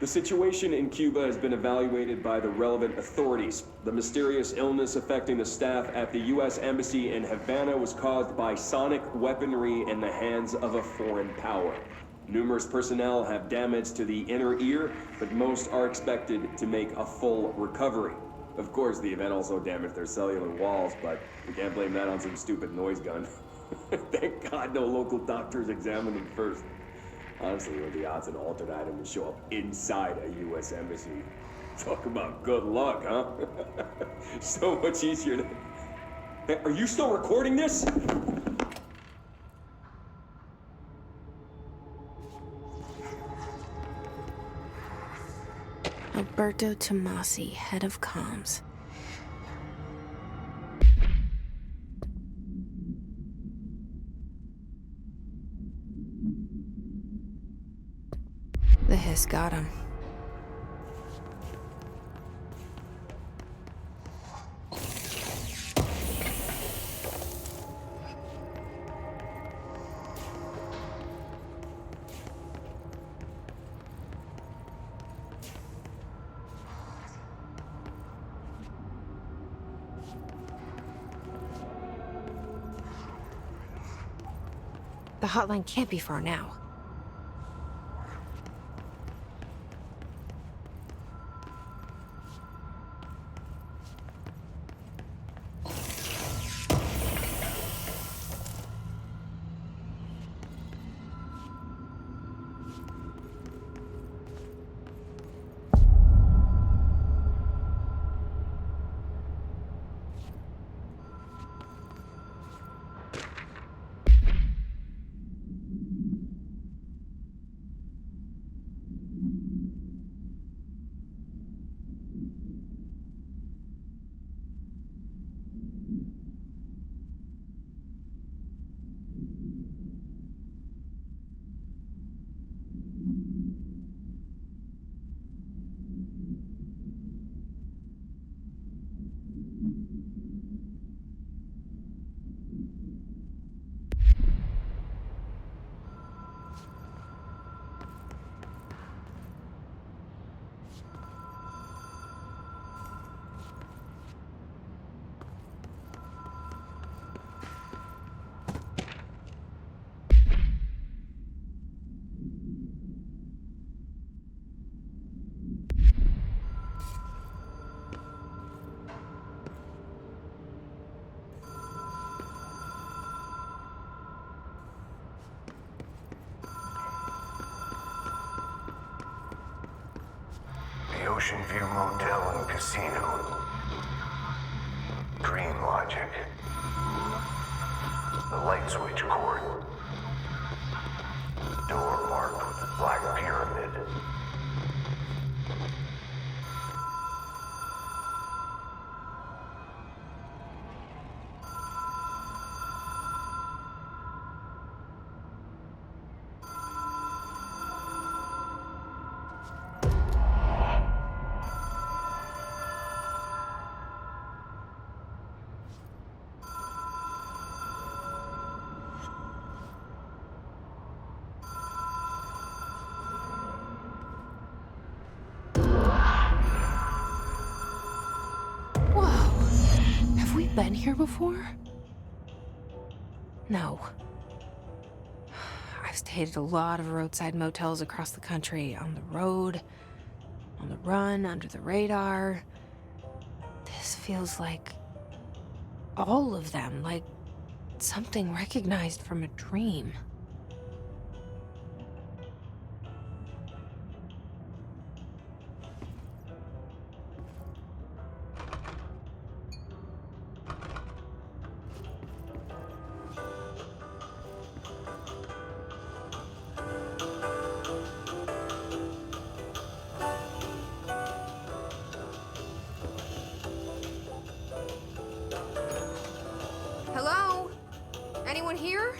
The situation in Cuba has been evaluated by the relevant authorities. The mysterious illness affecting the staff at the U.S. Embassy in Havana was caused by sonic weaponry in the hands of a foreign power. Numerous personnel have damage to the inner ear, but most are expected to make a full recovery. Of course, the event also damaged their cellular walls, but we can't blame that on some stupid noise gun. Thank God no local doctors examined them first. Honestly, what are the odds an altered item would show up inside a U.S. embassy? Talk about good luck, huh? So much easier to... Hey, are you still recording this? Alberto Tomasi, head of comms. The hiss got him. The hotline can't be far now. The Ocean View Motel and Casino. Dream Logic. The light switch cord. Door marked with the Black Pyramid. been here before? No. I've stayed at a lot of roadside motels across the country, on the road, on the run, under the radar. This feels like all of them, like something recognized from a dream. Hello? Anyone here?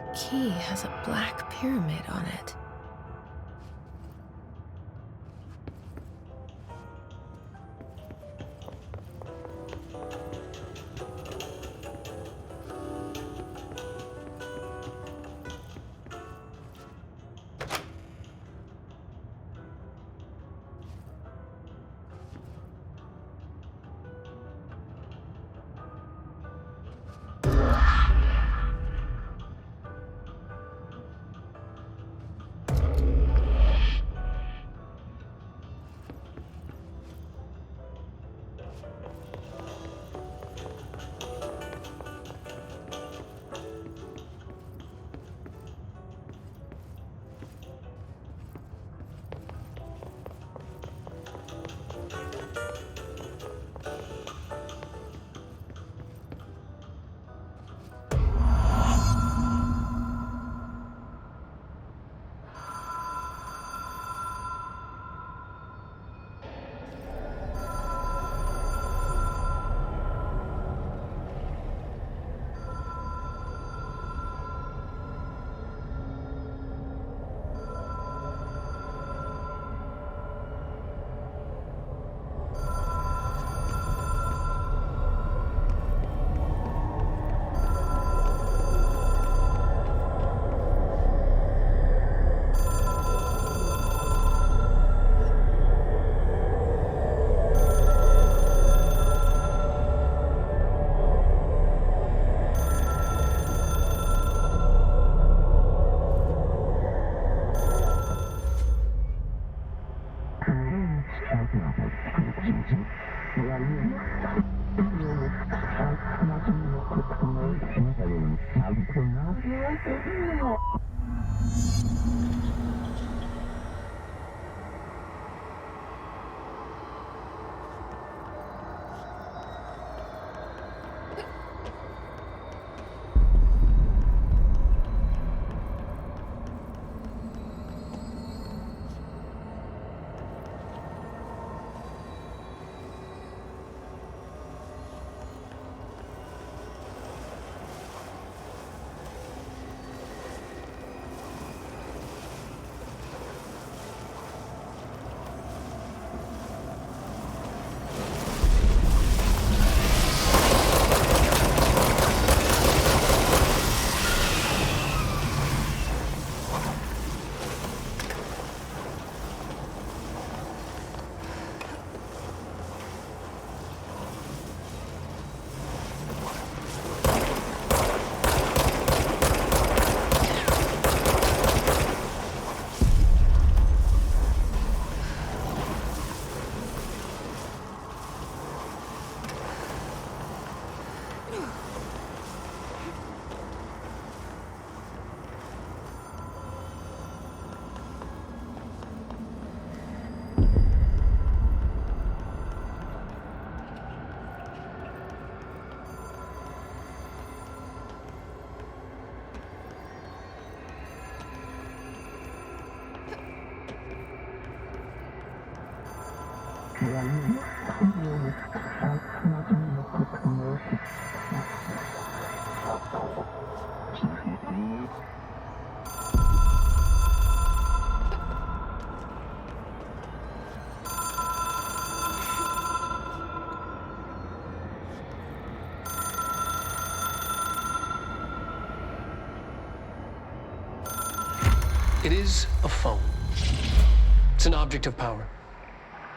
The key has a black pyramid on it. It is a phone. It's an object of power.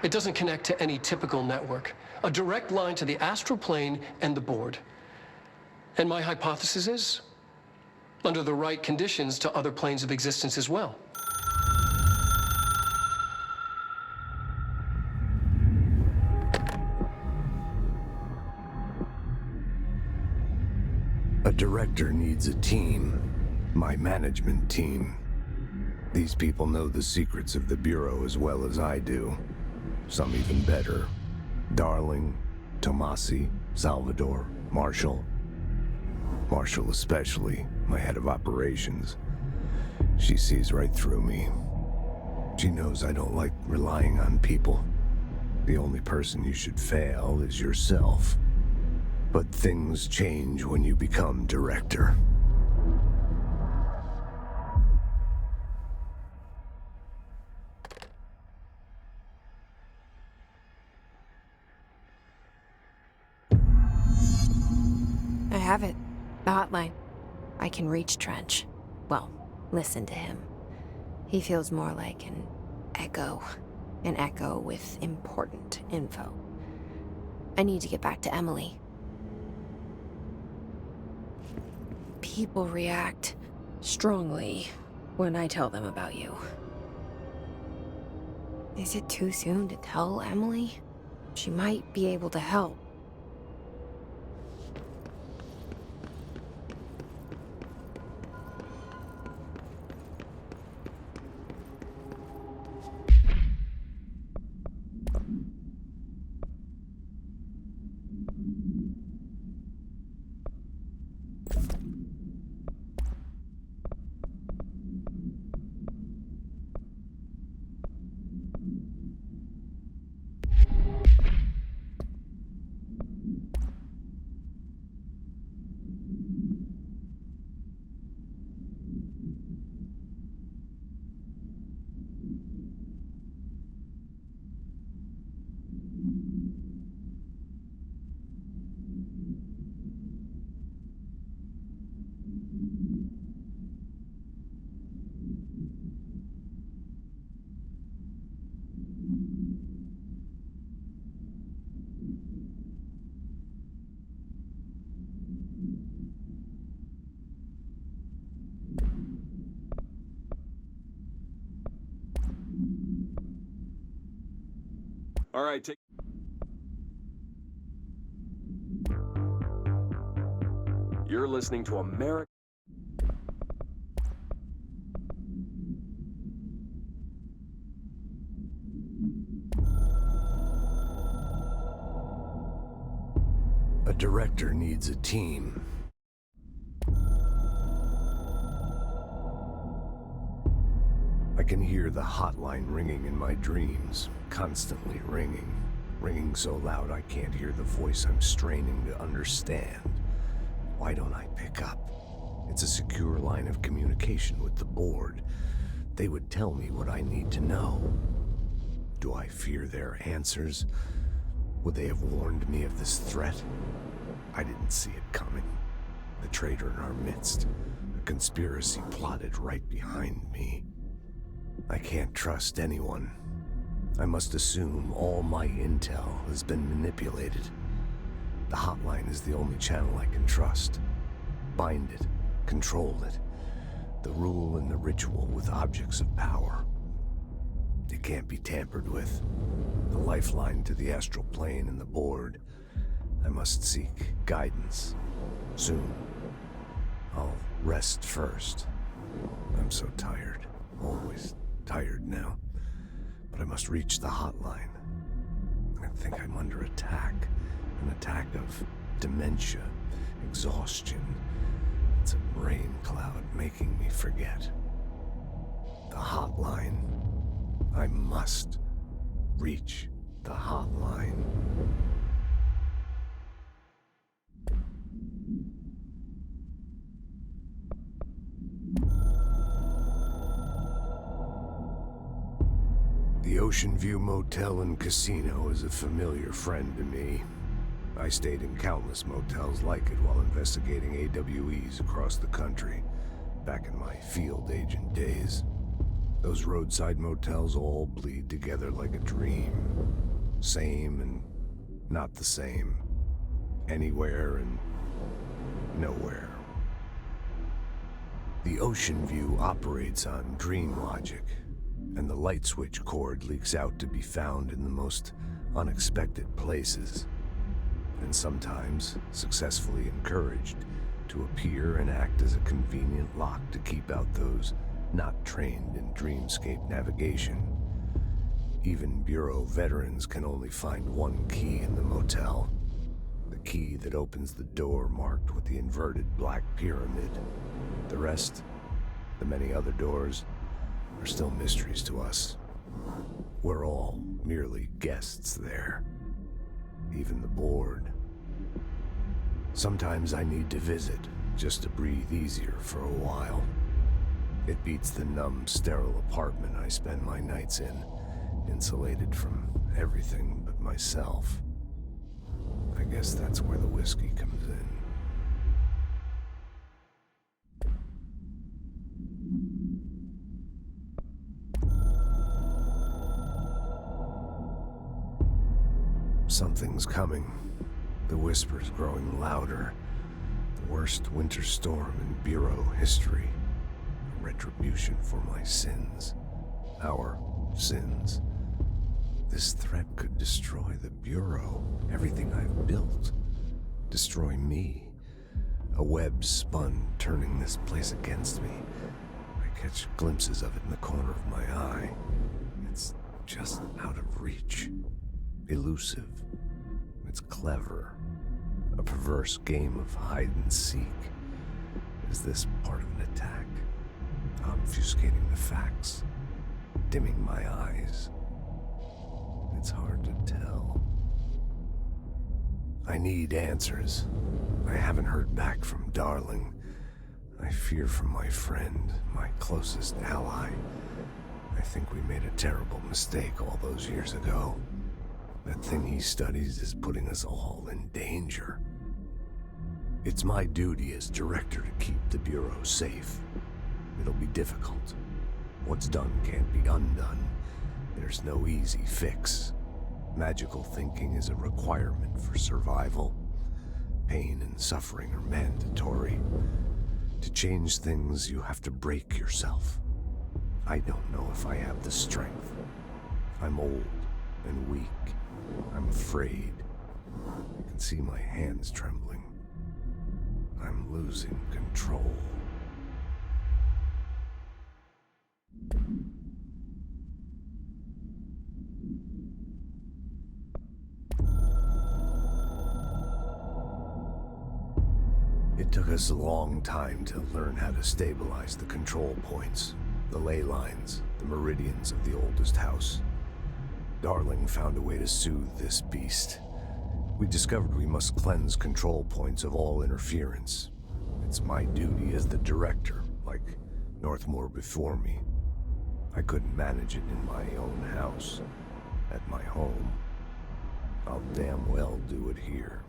It doesn't connect to any typical network. A direct line to the astral plane and the board. And my hypothesis is, under the right conditions, to other planes of existence as well. A director needs a team. My management team. These people know the secrets of the Bureau as well as I do. Some even better. Darling, Tomasi, Salvador, Marshall. Marshall especially, my head of operations. She sees right through me. She knows I don't like relying on people. The only person you should fail is yourself. But things change when you become director. I have it. The hotline. I can reach Trench. Well, listen to him. He feels more like an echo. An echo with important info. I need to get back to Emily. People react strongly when I tell them about you. Is it too soon to tell Emily? She might be able to help. All right, take... You're listening to America. A director needs a team. I can hear the hotline ringing in my dreams, constantly ringing. Ringing so loud I can't hear the voice I'm straining to understand. Why don't I pick up? It's a secure line of communication with the board. They would tell me what I need to know. Do I fear their answers? Would they have warned me of this threat? I didn't see it coming. The traitor in our midst. A conspiracy plotted right behind me. I can't trust anyone. I must assume all my intel has been manipulated. The hotline is the only channel I can trust. Bind it, control it. The rule and the ritual with objects of power. It can't be tampered with. The lifeline to the astral plane and the board. I must seek guidance. Soon. I'll rest first. I'm so tired. Always tired now. But I must reach the hotline. I think I'm under attack. An attack of dementia, exhaustion. It's a brain cloud making me forget. The hotline. I must reach The hotline. The Ocean View Motel and Casino is a familiar friend to me. I stayed in countless motels like it while investigating AWEs across the country, back in my field agent days. Those roadside motels all bleed together like a dream. Same and not the same. Anywhere and nowhere. The Ocean View operates on dream logic, and the light switch cord leaks out to be found in the most unexpected places, and sometimes successfully encouraged to appear and act as a convenient lock to keep out those not trained in dreamscape navigation. Even Bureau veterans can only find one key in the motel. The key that opens the door marked with the inverted black pyramid. The rest, the many other doors, are still mysteries to us. We're all merely guests there. Even the board. Sometimes I need to visit, just to breathe easier for a while. It beats the numb, sterile apartment I spend my nights in, insulated from everything but myself. I guess that's where the whiskey comes in. Something's coming. The whisper's growing louder. The worst winter storm in Bureau history. A retribution for my sins. Our sins. This threat could destroy the Bureau, everything I've built. Destroy me. A web spun, turning this place against me. I catch glimpses of it in the corner of my eye. It's just out of reach. Elusive. It's clever. A perverse game of hide and seek. Is this part of an attack? Obfuscating the facts? Dimming my eyes? It's hard to tell. I need answers. I haven't heard back from Darling. I fear for my friend, my closest ally. I think we made a terrible mistake all those years ago. That thing he studies is putting us all in danger. It's my duty as director to keep the Bureau safe. It'll be difficult. What's done can't be undone. There's no easy fix. Magical thinking is a requirement for survival. Pain and suffering are mandatory. To change things, you have to break yourself. I don't know if I have the strength. I'm old and weak. I'm afraid. I can see my hands trembling. I'm losing control. It took us a long time to learn how to stabilize the control points, the ley lines, the meridians of the oldest house. Darling found a way to soothe this beast. We discovered we must cleanse control points of all interference. It's my duty as the director, like Northmore before me. I couldn't manage it in my own house, at my home. I'll damn well do it here.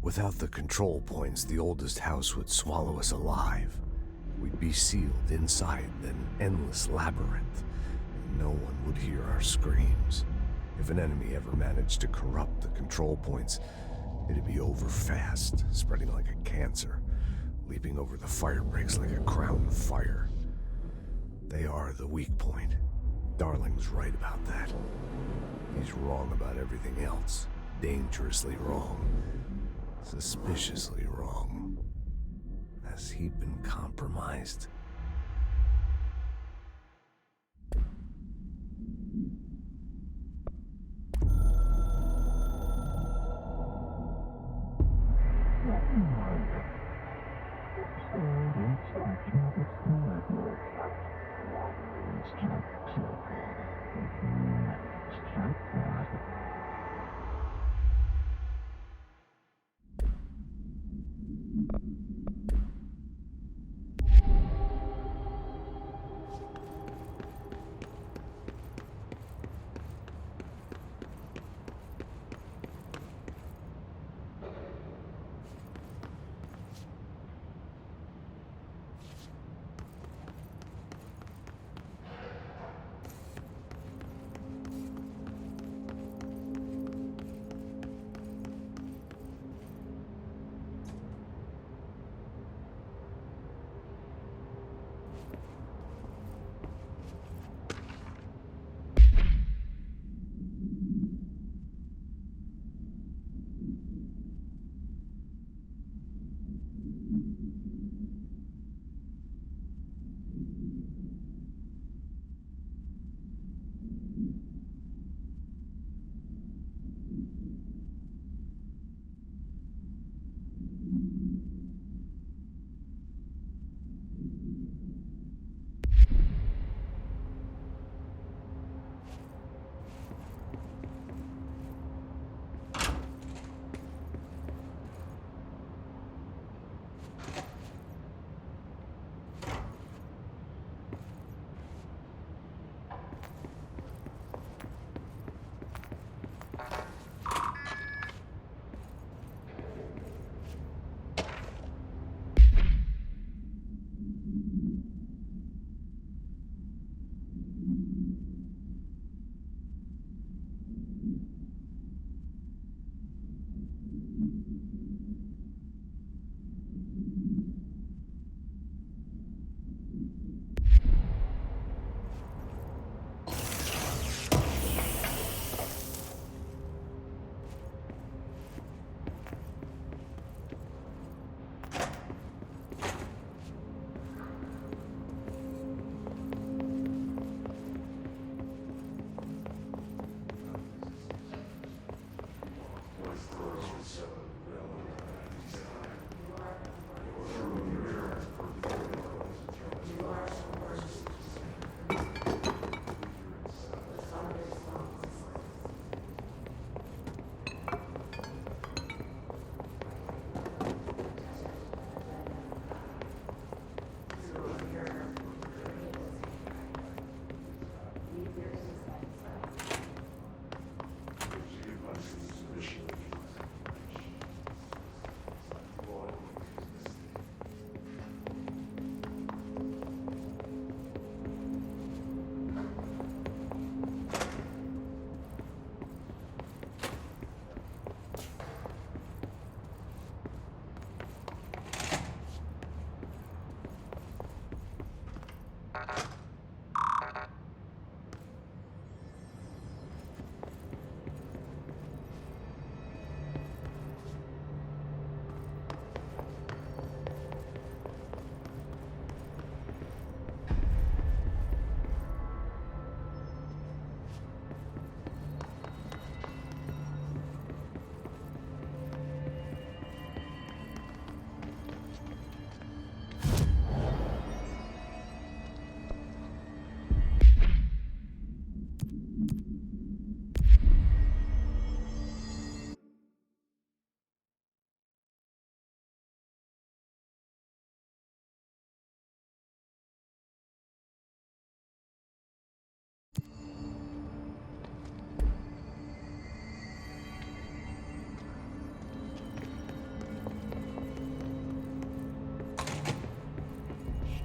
Without the control points, the oldest house would swallow us alive. We'd be sealed inside an endless labyrinth. No one would hear our screams. If an enemy ever managed to corrupt the control points, it'd be over fast, spreading like a cancer, leaping over the fire breaks like a crown of fire. They are the weak point. Darling's right about that. He's wrong about everything else. Dangerously wrong. Suspiciously wrong. Has he been compromised?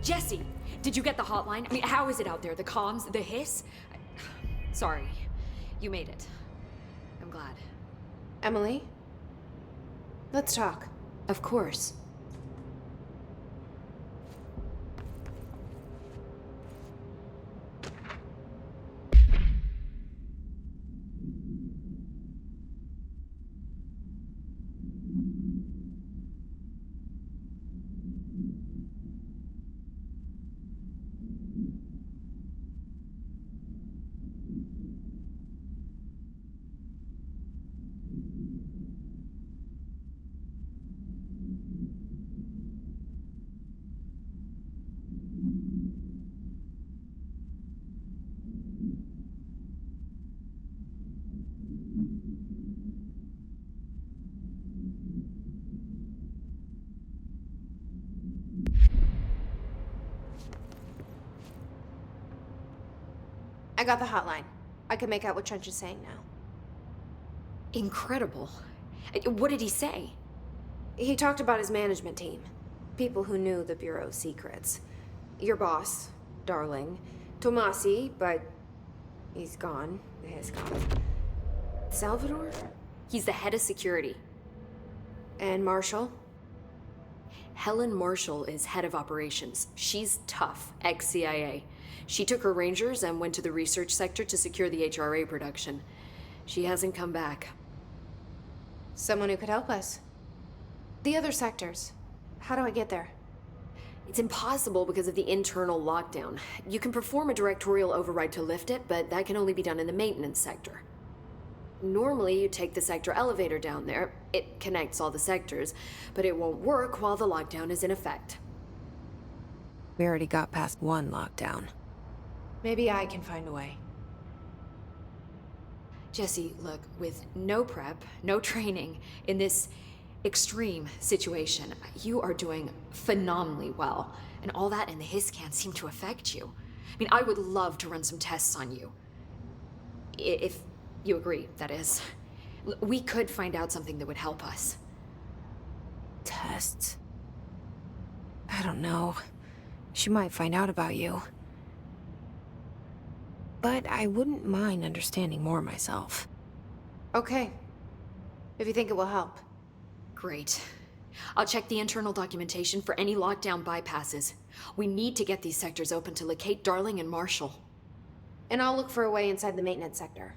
Jesse, did you get the hotline? I mean, how is it out there? The comms, the hiss? Sorry, you made it. I'm glad. Emily? Let's talk. Of course. I got the hotline. I can make out what Trench is saying now. Incredible. What did he say? He talked about his management team. People who knew the Bureau's secrets. Your boss, Darling. Tomasi, but he's gone. He's gone. Salvador? He's the head of security. And Marshall? Helen Marshall is head of operations. She's tough, ex-CIA. She took her Rangers and went to the research sector to secure the HRA production. She hasn't come back. Someone who could help us. The other sectors. How do I get there? It's impossible because of the internal lockdown. You can perform a directorial override to lift it, but that can only be done in the maintenance sector. Normally, you take the sector elevator down there. It connects all the sectors, but it won't work while the lockdown is in effect. We already got past one lockdown. Maybe I can find a way. Jesse, look, with no prep, no training, in this extreme situation, you are doing phenomenally well. And all that and the hiss can't seem to affect you. I mean, I would love to run some tests on you. If you agree, that is. We could find out something that would help us. Tests? I don't know. She might find out about you. But I wouldn't mind understanding more myself. Okay. If you think it will help. Great. I'll check the internal documentation for any lockdown bypasses. We need to get these sectors open to locate Darling and Marshall. And I'll look for a way inside the maintenance sector.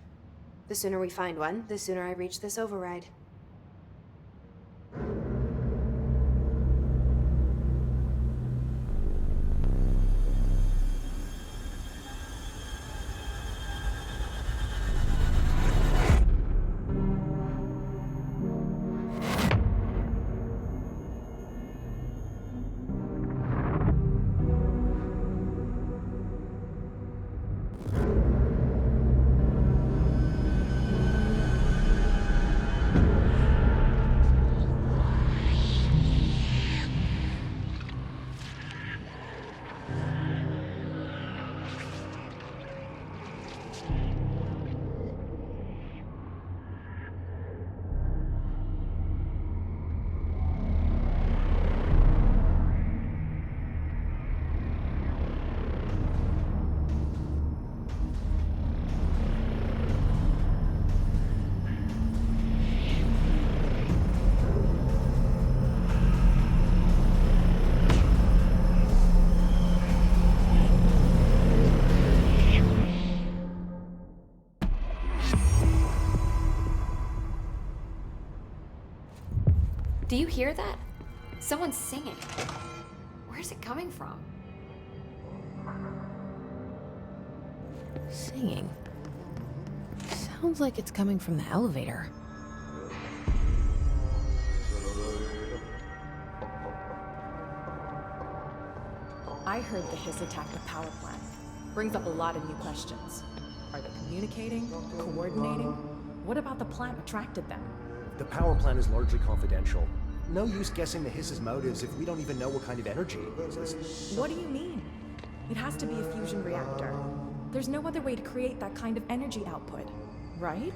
The sooner we find one, the sooner I reach this override. Do you hear that? Someone's singing. Where's it coming from? Singing? Sounds like it's coming from the elevator. I heard the hiss attacked the power plant. Brings up a lot of new questions. Are they communicating? Coordinating? What about the plant attracted them? The power plant is largely confidential. No use guessing the hiss's motives if we don't even know what kind of energy it uses. What do you mean? It has to be a fusion reactor. There's no other way to create that kind of energy output, right?